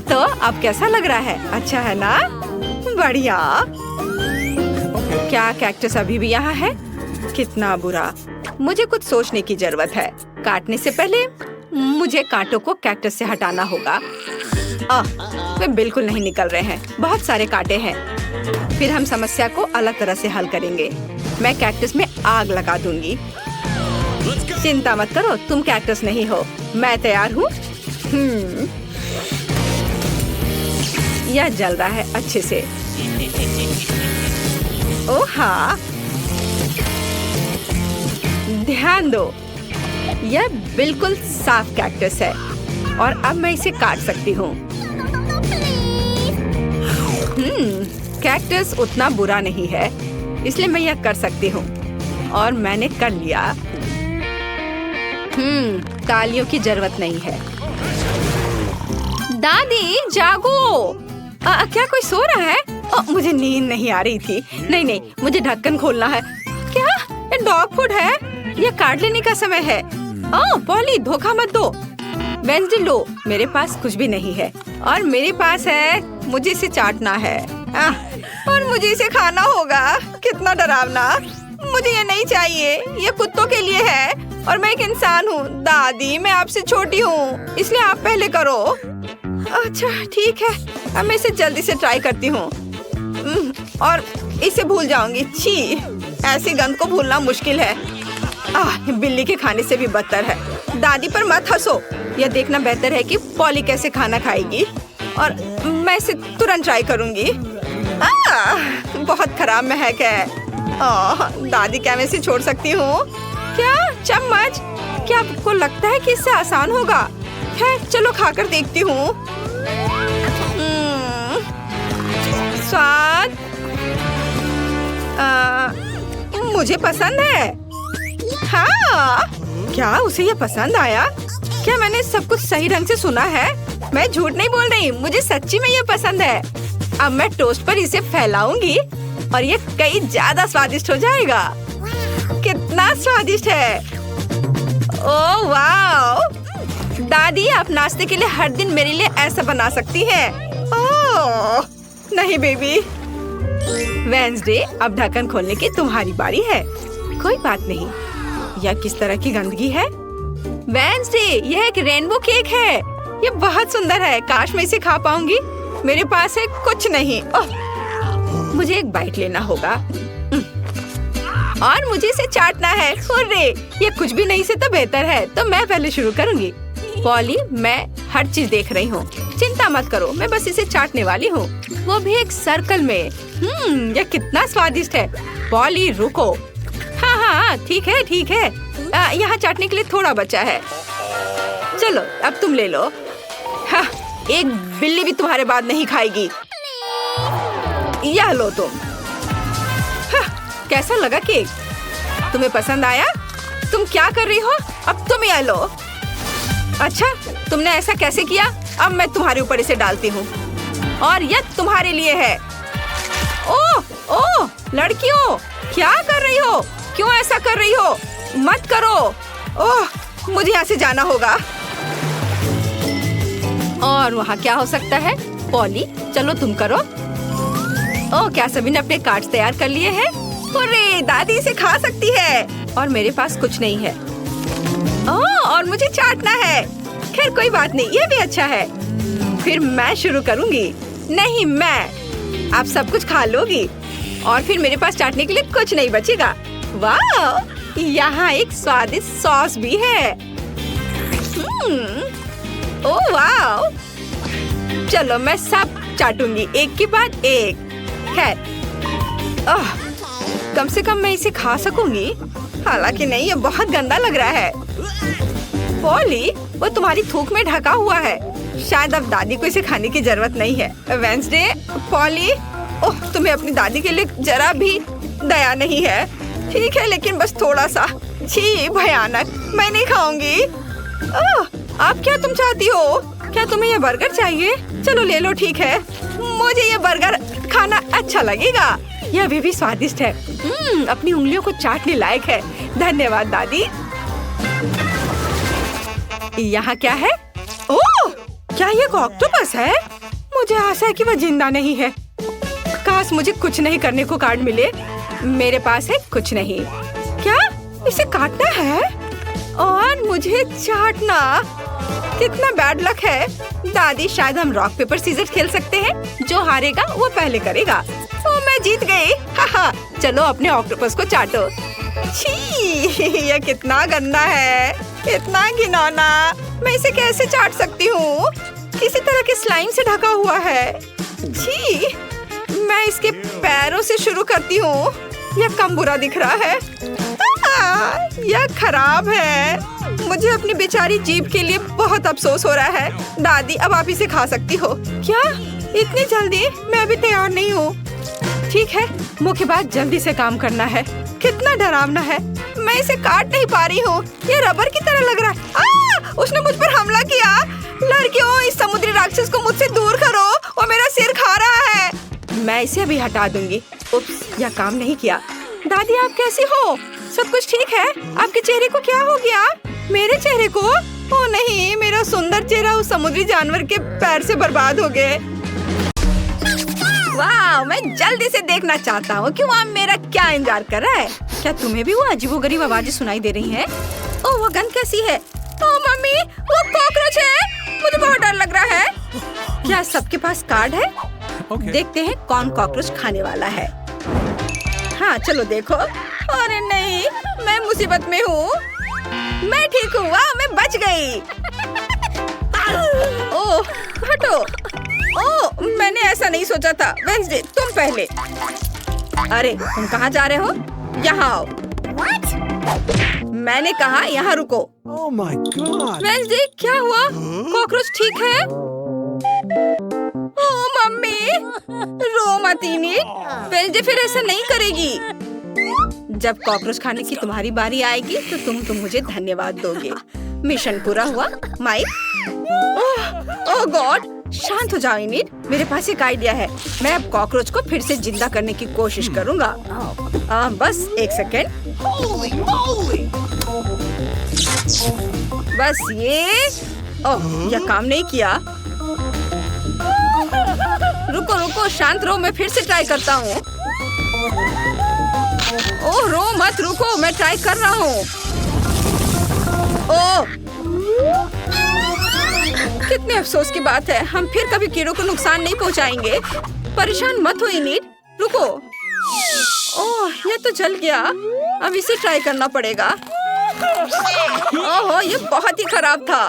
तो अब कैसा लग रहा है? अच्छा है ना? बढ़िया। क्या कैक्टस अभी भी यहाँ है? कितना बुरा। मुझे कुछ सोचने की जरूरत है। काटने से पहले मुझे कांटों को कैक्टस से हटाना होगा। वे बिल्कुल नहीं निकल रहे हैं। बहुत सारे कांटे हैं। फिर हम समस्या को अलग तरह से हल करेंगे। मैं कैक्टस में आग लगा दूंगी। चिंता मत करो, तुम कैक्टस नहीं हो। मैं तैयार हूँ। यह जल रहा है अच्छे से। ओह हाँ, ध्यान दो, यह बिल्कुल साफ कैक्टस है और अब मैं इसे काट सकती हूँ। कैक्टस उतना बुरा नहीं है, इसलिए मैं यह कर सकती हूँ और मैंने कर लिया। तालियों की जरूरत नहीं है। दादी जागो। क्या कोई सो रहा है? मुझे नींद नहीं आ रही थी। नहीं, मुझे ढक्कन खोलना है। क्या? ये डॉग फूड है? ये कार्ड लेने का समय है। ओह पॉली, धोखा मत दो। वेंसडे लो, मेरे पास कुछ भी नहीं है और मेरे पास है, मुझे इसे चाटना है और मुझे इसे खाना होगा। कितना डरावना। मुझे ये नहीं चाहिए, ये कुत्तों के लिए है और मैं एक इंसान हूँ। दादी मैं आपसे छोटी हूँ, इसलिए आप पहले करो। अच्छा ठीक है, अब मैं इसे जल्दी से ट्राई करती हूँ और इसे भूल जाऊंगी। छी, ऐसी गंध को भूलना मुश्किल है। बिल्ली के खाने से भी बदतर है। दादी पर मत हंसो, यह देखना बेहतर है कि पॉली कैसे खाना खाएगी और मैं इसे तुरंत ट्राई करूंगी। बहुत खराब महक है। दादी क्या मैं इसे छोड़ सकती हूँ? क्या चम्मच? क्या आपको लगता है कि इससे आसान होगा? खैर चलो खाकर देखती हूँ। स्वाद मुझे पसंद है। हाँ, क्या उसे ये पसंद आया? क्या मैंने सब कुछ सही ढंग से सुना है? मैं झूठ नहीं बोल रही, मुझे सच्ची में ये पसंद है। अब मैं टोस्ट पर इसे फैलाऊंगी और ये कई ज्यादा स्वादिष्ट हो जाएगा। कितना स्वादिष्ट है। ओह वाह! दादी आप नाश्ते के लिए हर दिन मेरे लिए ऐसा बना सकती हैं। ओह नहीं बेबी। वेंसडे, अब ढक्कन खोलने की तुम्हारी बारी है। कोई बात नहीं। यह किस तरह की गंदगी है? वेंसडे, यह एक रेनबो केक है। ये बहुत सुंदर है। काश मैं इसे खा पाऊंगी। मेरे पास है कुछ नहीं। मुझे एक बाइट लेना होगा और मुझे इसे चाटना है। हुर्रे! ये कुछ भी नहीं से तो बेहतर है, तो मैं पहले शुरू करूंगी। पॉली, मैं हर चीज देख रही हूँ, चिंता मत करो, मैं बस इसे चाटने वाली हूँ, वो भी एक सर्कल में। यह कितना स्वादिष्ट है। पॉली रुको। हाँ ठीक है ठीक है। यहाँ चाटने के लिए थोड़ा बचा है। चलो अब तुम ले लो। हाँ, एक बिल्ली भी तुम्हारे बाद नहीं खाएगी। यह लो तुम। हाँ, कैसा लगा केक? तुम्हें पसंद आया? तुम क्या कर रही हो? अब तुम यह लो। अच्छा, तुमने ऐसा कैसे किया? अब मैं तुम्हारे ऊपर इसे डालती हूँ और यह तुम्हारे लिए है। ओह लड़कियों, क्या कर रही हो? क्यों ऐसा कर रही हो? मत करो। ओह, मुझे यहाँ से जाना होगा। और वहाँ क्या हो सकता है? पॉली, चलो तुम करो। ओह, क्या सभी ने अपने कार्ड्स तैयार कर लिए हैं? अरे, दादी इसे खा सकती है और मेरे पास कुछ नहीं है। ओह, और मुझे चाटना है। खैर कोई बात नहीं, ये भी अच्छा है। फिर मैं शुरू करूँगी। नहीं, मैं। आप सब कुछ खा लोगी और फिर मेरे पास चाटने के लिए कुछ नहीं बचेगा। वाह, यहाँ एक स्वादिष्ट सॉस भी है। ओह वाह! चलो मैं सब चाटूंगी एक के बाद एक। खैर, कम से कम मैं इसे खा सकूंगी। हालांकि नहीं, ये बहुत गंदा लग रहा है। पॉली, वो तुम्हारी थूक में ढका हुआ है। शायद अब दादी को इसे खाने की जरूरत नहीं है। वेंसडे, पॉली, ओह, तुम्हें अपनी दादी के लिए जरा भी दया नहीं है। ठीक है, लेकिन बस थोड़ा सा। छी, भयानक। मैं नहीं खाऊंगी। आप क्या तुम चाहती हो? क्या तुम्हें ये बर्गर चाहिए? चलो ले लो, ठीक है। मुझे ये बर्गर खाना अच्छा लगेगा। यह अभी भी स्वादिष्ट है। अपनी उंगलियों को चाटने लायक है। धन्यवाद दादी। यहाँ क्या है? ओह, क्या ये ऑक्टोपस है? मुझे आशा है कि वह जिंदा नहीं है। काश मुझे कुछ नहीं करने को कार्ड मिले। मेरे पास है कुछ नहीं। क्या इसे काटना है और मुझे चाटना? कितना बैड लक है। दादी, शायद हम रॉक पेपर सीजर खेल सकते हैं। जो हारेगा वो पहले करेगा। ओ, मैं जीत गई। हाहा, चलो अपने ऑक्टोपस को चाटो। छी, यह कितना गंदा है, इतना घिनौना। मैं इसे कैसे चाट सकती हूँ? किसी तरह के स्लाइम से ढका हुआ है। छी, मैं इसके पैरों से शुरू करती हूँ। यह कम बुरा दिख रहा है। यह खराब है। मुझे अपनी बेचारी जीभ के लिए बहुत अफसोस हो रहा है। दादी, अब आप इसे खा सकती हो। क्या इतनी जल्दी? मैं अभी तैयार नहीं हूँ। ठीक है, मुख्य बात जल्दी से काम करना है। कितना डरावना है। मैं इसे काट नहीं पा रही हूँ। ये रबर की तरह लग रहा है। उसने मुझ पर हमला किया। लड़कियों, इस समुद्री राक्षस को मुझसे दूर करो, वो मेरा सिर खा रहा है। मैं इसे अभी हटा दूंगी। उप्स, यह काम नहीं किया। दादी, आप कैसी हो? सब कुछ ठीक है? आपके चेहरे को क्या हो गया? मेरे चेहरे को? ओ नहीं, मेरा सुंदर चेहरा उस समुद्री जानवर के पैर से बर्बाद हो गए। वाह, मैं जल्दी से देखना चाहता हूँ कि वहाँ मेरा क्या इंतजार कर रहा है। क्या तुम्हें भी वो अजीबोगरीब आवाजें सुनाई दे रही हैं? ओह, वो गंध कैसी है? ओह मम्मी, वो कॉकरोच है। मुझे बहुत डर लग रहा है। क्या सबके पास कार्ड है? देखते हैं कौन कॉकरोच खाने वाला है। हाँ, चलो देखो। अरे नहीं, मैं मुसीबत में हूँ। मैं ठीक हूँ। वाह, मैं बच गई। ओह, हटो। ओह, मैंने ऐसा नहीं सोचा था। वेंसडे, तुम पहले। अरे, तुम कहाँ जा रहे हो? यहाँ आओ। मैंने कहा यहाँ रुको। Oh my God! वेंसडे, क्या हुआ? कॉकरोच ठीक है? ओह मम्मी, रो मत इनिड। वेंसडे फिर ऐसा नहीं करेगी। जब कॉकरोच खाने की तुम्हारी बारी आएगी तो तुम मुझे धन्यवाद दोगे। मिशन पूरा हुआ। माइक। ओह गॉड, शांत हो जाओ इनिड। मेरे पास एक आइडिया है। मैं अब कॉकरोच को फिर से जिंदा करने की कोशिश करूंगा। बस एक सेकेंड। बस ये। ओह, यह काम नहीं किया। रुको रुको, शांत रहो, मैं फिर से ट्राई करता हूँ। ओह, रो मत, रुको, मैं ट्राई कर रहा हूँ। ओह, कितने अफसोस की बात है। हम फिर कभी कीड़ों को नुकसान नहीं पहुँचाएंगे। परेशान मत हो इनिड, रुको। ओह, ये तो जल गया। अब इसे ट्राई करना पड़ेगा। ओह, ये बहुत ही खराब था।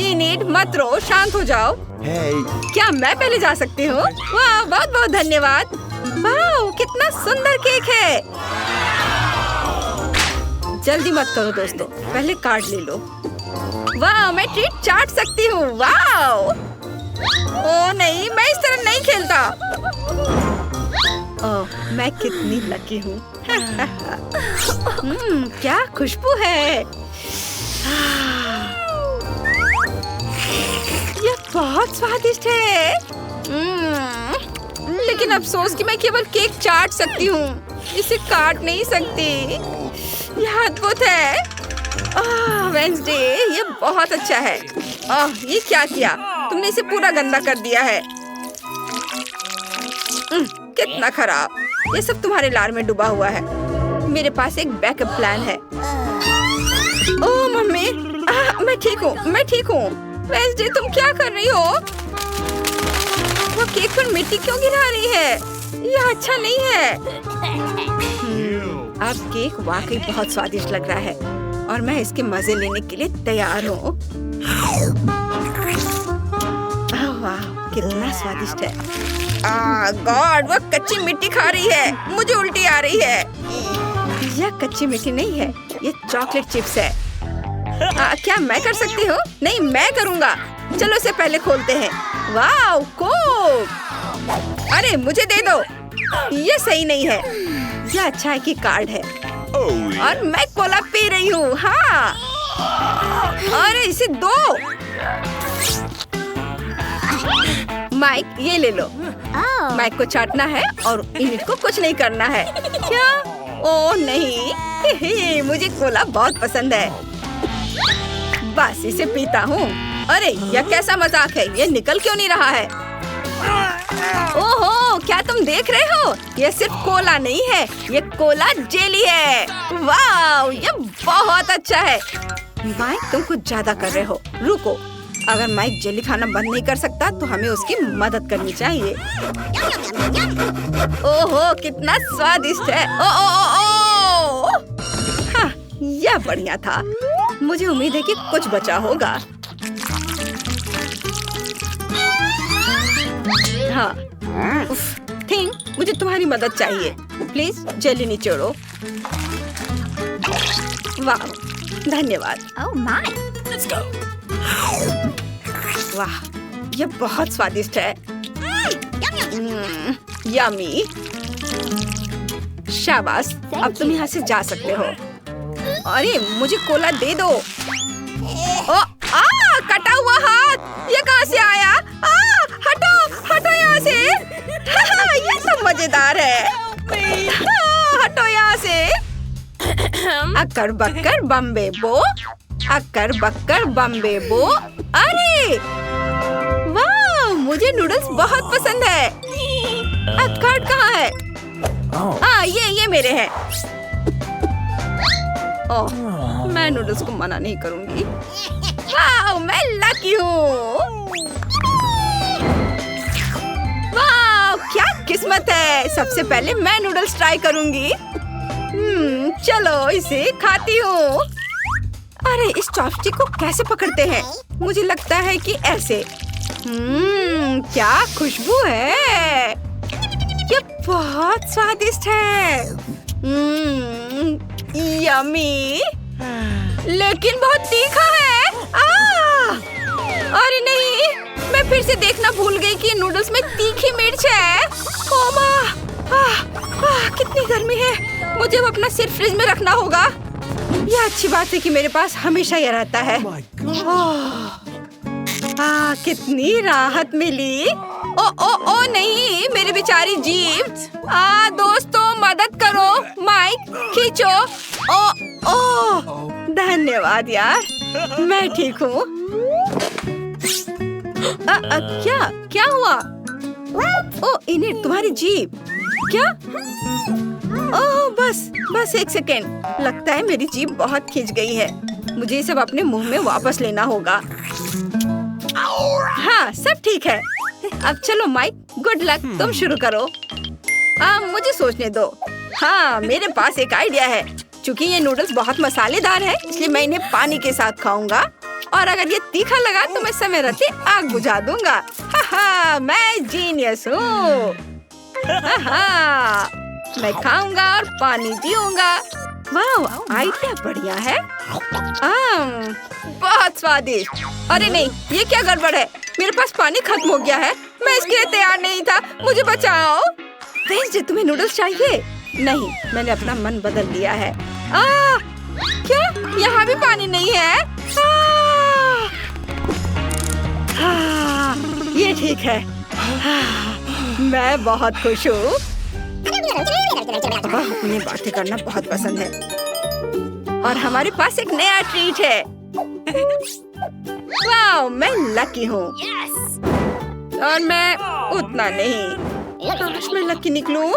इनिड, मत रो, शांत हो जाओ। Hey! क्या मैं पहले जा सकती हूँ? वाह, बहुत बहुत धन्यवाद। वाह, कितना सुंदर केक है। जल्दी मत करो दोस्तों, पहले कार्ड ले लो। वाह, मैं ट्रीट चाट सकती हूँ। वाह। ओह नहीं, मैं इस तरह नहीं खेलता। ओह, मैं कितनी लकी हूँ। क्या खुशबू है। यह बहुत स्वादिष्ट है। लेकिन अफसोस कि मैं केवल केक चाट सकती हूँ, इसे काट नहीं सकती। यह अद्भुत है। वेंसडे, ये बहुत अच्छा है। ये क्या किया? तुमने इसे पूरा गंदा कर दिया है। कितना खराब। ये सब तुम्हारे लार में डूबा हुआ है। मेरे पास एक बैकअप प्लान है। ओह मम्मी, मैं ठीक हूँ, मैं ठीक हूँ। वेंसडे, तुम क्या कर रही हो? वो केक पर मिट्टी क्यों गिरा रही है? यह अच्छा नहीं है। अब केक वाकई बहुत स्वादिष्ट लग रहा है और मैं इसके मजे लेने के लिए तैयार हूँ। वाह, कितना स्वादिष्ट है। गॉड, वो कच्ची मिट्टी खा रही है। मुझे उल्टी आ रही है। यह कच्ची मिट्टी नहीं है, ये चॉकलेट चिप्स है। क्या मैं कर सकती हूँ? नहीं, मैं करूँगा। चलो इसे पहले खोलते हैं। वाह, कोक। अरे मुझे दे दो। ये सही नहीं है। यह अच्छा है कि कार्ड है। और मैं कोला पी रही हूँ। हाँ, अरे इसे दो। माइक, ये ले लो। माइक को चाटना है और इनिट को कुछ नहीं करना है। क्या? ओह नहीं, मुझे कोला बहुत पसंद है। बस इसे पीता हूँ। अरे यह कैसा मजाक है? ये निकल क्यों नहीं रहा है? ओहो, क्या तुम देख रहे हो? ये सिर्फ कोला नहीं है, ये कोला जेली है। वाह, ये बहुत अच्छा है। माइक, तुम कुछ ज्यादा कर रहे हो। रुको, अगर माइक जेली खाना बंद नहीं कर सकता तो हमें उसकी मदद करनी चाहिए। ओहो, कितना स्वादिष्ट है। ओ ओ ओ ओ। हाँ, यह बढ़िया था। मुझे उम्मीद है कि कुछ बचा होगा। हाँ, थिंक, मुझे तुम्हारी मदद चाहिए। प्लीज जेली निचोड़ो। वाह, धन्यवाद। Oh my! Let's go! वाह, ये बहुत स्वादिष्ट है। यम्मी। शाबाश, अब तुम यहाँ से जा सकते हो। अरे मुझे कोला दे दो। ओ, कटा हुआ हाथ, ये कहाँ से आया? हटो, हटो यहाँ से। ये तो मजेदार है। हटो यहाँ से। अक्कर बक्कर बम्बे बो, अक्कर बक्कर बम्बे बो। अरे वाह, मुझे नूडल्स बहुत पसंद है। कार्ड कहाँ है? हाँ, ये मेरे हैं। ओह, मैं नूडल्स को मना नहीं करूंगी। वाह, मैं लकी हूँ। वाह, क्या किस्मत है। सबसे पहले मैं नूडल्स ट्राई करूंगी। चलो इसे खाती हूँ। अरे, इस चॉपस्टिक को कैसे पकड़ते हैं? मुझे लगता है कि ऐसे। क्या खुशबू है। ये बहुत स्वादिष्ट है। यम्मी, लेकिन बहुत तीखा है। अरे नहीं, मैं फिर से देखना भूल गई कि नूडल्स में तीखी मिर्च है। ओह माँ, कितनी गर्मी है। मुझे अपना सिर फ्रिज में रखना होगा। यह अच्छी बात है कि मेरे पास हमेशा यह रहता है। कितनी राहत मिली। ओ नहीं, मेरी बेचारी जीभ। दोस्तों मदद करो, माइक खींचो। धन्यवाद यार, मैं ठीक हूँ। क्या हुआ? इन्हें तुम्हारी जीभ क्या? बस एक सेकेंड। लगता है मेरी जीभ बहुत खिंच गई है। मुझे ये सब अपने मुंह में वापस लेना होगा। हाँ, सब ठीक है। अब चलो माइक, गुड लक, तुम शुरू करो। मुझे सोचने दो। हाँ, मेरे पास एक आइडिया है। चूँकि ये नूडल्स बहुत मसालेदार है, इसलिए मैं इन्हें पानी के साथ खाऊंगा। और अगर ये तीखा लगा तो मैं समय रहते आग बुझा दूंगा। मैं जीनियस हूँ। मैं खाऊंगा और पानी पीऊंगा। वाह, आइडिया बढ़िया है। बहुत स्वादिष्ट। अरे नहीं, ये क्या गड़बड़ है? मेरे पास पानी खत्म हो गया है। मैं इसके लिए तैयार नहीं था। मुझे बचाओ। वेंसडे, तुम्हें नूडल्स चाहिए? नहीं, मैंने अपना मन बदल लिया है। क्या? यहाँ भी पानी नहीं है? ये ठीक है। मैं बहुत खुश हूँ। उन्हें बातें करना बहुत पसंद है। और हमारे पास एक नया ट्रीट है। वाह, मैं लकी हूँ। और मैं उतना नहीं। काश मैं लकी निकलूं।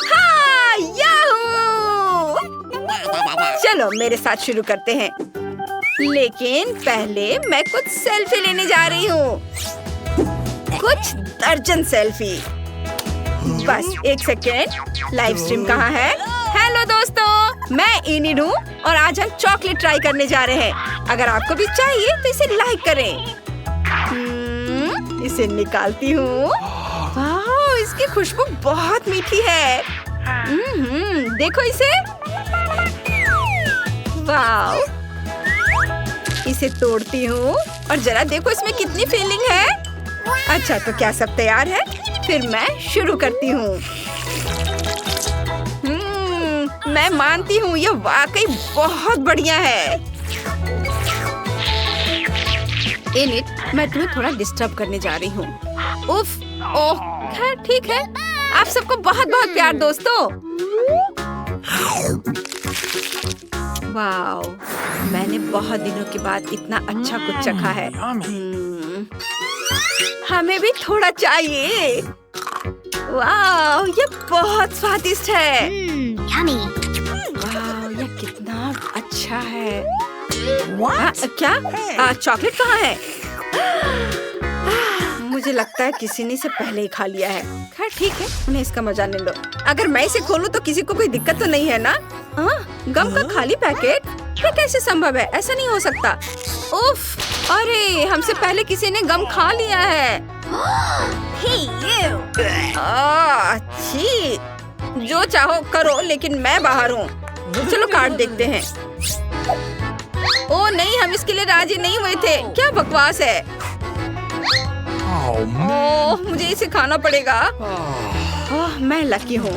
हाँ, याहू! चलो मेरे साथ शुरू करते हैं। लेकिन पहले मैं कुछ सेल्फी लेने जा रही हूँ। कुछ दर्जन सेल्फी। बस एक सेकेंड, लाइव स्ट्रीम कहाँ है? हेलो दोस्तों, मैं इनिड हूँ और आज हम चॉकलेट ट्राई करने जा रहे हैं। अगर आपको भी चाहिए तो इसे लाइक करें। इसे निकालती हूँ। वाह, इसकी खुशबू बहुत मीठी है। देखो इसे। वाह, इसे तोड़ती हूँ और जरा देखो इसमें कितनी फीलिंग है। अच्छा, तो क्या सब तैयार है? फिर मैं शुरू करती हूँ। मैं मानती हूँ, यह वाकई बहुत बढ़िया है। इनिट, मैं तुम्हें थोड़ा डिस्टर्ब करने जा रही हूँ। उफ, ओह, खैर ठीक है। आप सबको बहुत बहुत प्यार दोस्तों। वाओ, मैंने बहुत दिनों के बाद इतना अच्छा कुछ चखा है। हमें भी थोड़ा चाहिए। वाह, ये बहुत स्वादिष्ट है। वाह, ये कितना अच्छा है। क्या? चॉकलेट कहाँ है? मुझे लगता है किसी ने इसे पहले ही खा लिया है। खैर ठीक है, उन्हें इसका मजा ले लो। अगर मैं इसे खोलूं तो किसी को कोई दिक्कत तो नहीं है ना? गम का खाली पैकेट? ये कैसे संभव है? ऐसा नहीं हो सकता। उफ, अरे हमसे पहले किसी ने गम खा लिया है। छी, जो चाहो करो, लेकिन मैं बाहर हूँ। चलो कार्ड देखते हैं। ओ नहीं, हम इसके लिए राजी नहीं हुए थे। क्या बकवास है। ओह, मुझे इसे खाना पड़ेगा। ओह, मैं लकी हूँ।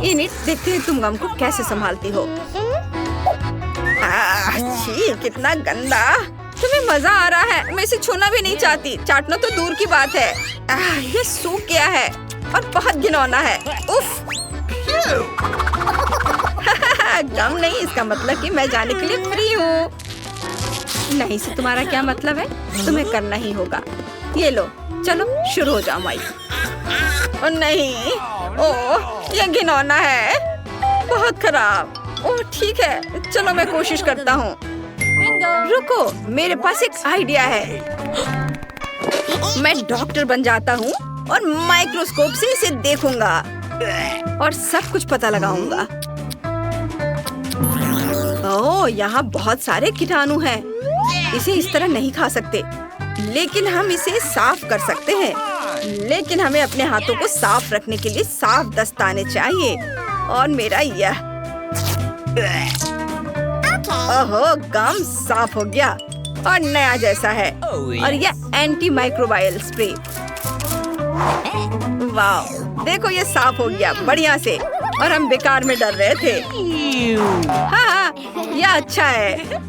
इनिट, देखते हैं तुम गम को कैसे संभालती हो। छी, कितना गंदा। तुम्हें मजा आ रहा है। मैं इसे छूना भी नहीं चाहती। चाटना तो दूर की बात है। ये सूख गया है और बहुत घिनौना है। उफ। गम नहीं, इसका मतलब कि मैं जाने के लिए फ्री हूँ। नहीं से तुम्हारा क्या मतलब है? तुम्हें करना ही होगा। ये लो, चलो शुरू हो जाओ माइक। ओ नहीं, ओह ये घिनौना है, बहुत खराब। ओह ठीक है, चलो मैं कोशिश करता हूँ। रुको, मेरे पास एक आइडिया है। मैं डॉक्टर बन जाता हूँ और माइक्रोस्कोप से इसे देखूंगा और सब कुछ पता लगाऊंगा। ओह यहाँ बहुत सारे कीटाणु हैं। इसे इस तरह नहीं खा सकते, लेकिन हम इसे साफ कर सकते हैं। लेकिन हमें अपने हाथों को साफ रखने के लिए साफ दस्ताने चाहिए। और मेरा यह ओहो, गम साफ हो गया और नया जैसा है। और यह एंटी माइक्रोबायल स्प्रे। वाह, देखो ये साफ हो गया बढ़िया से, और हम बेकार में डर रहे थे। हाँ, यह अच्छा है।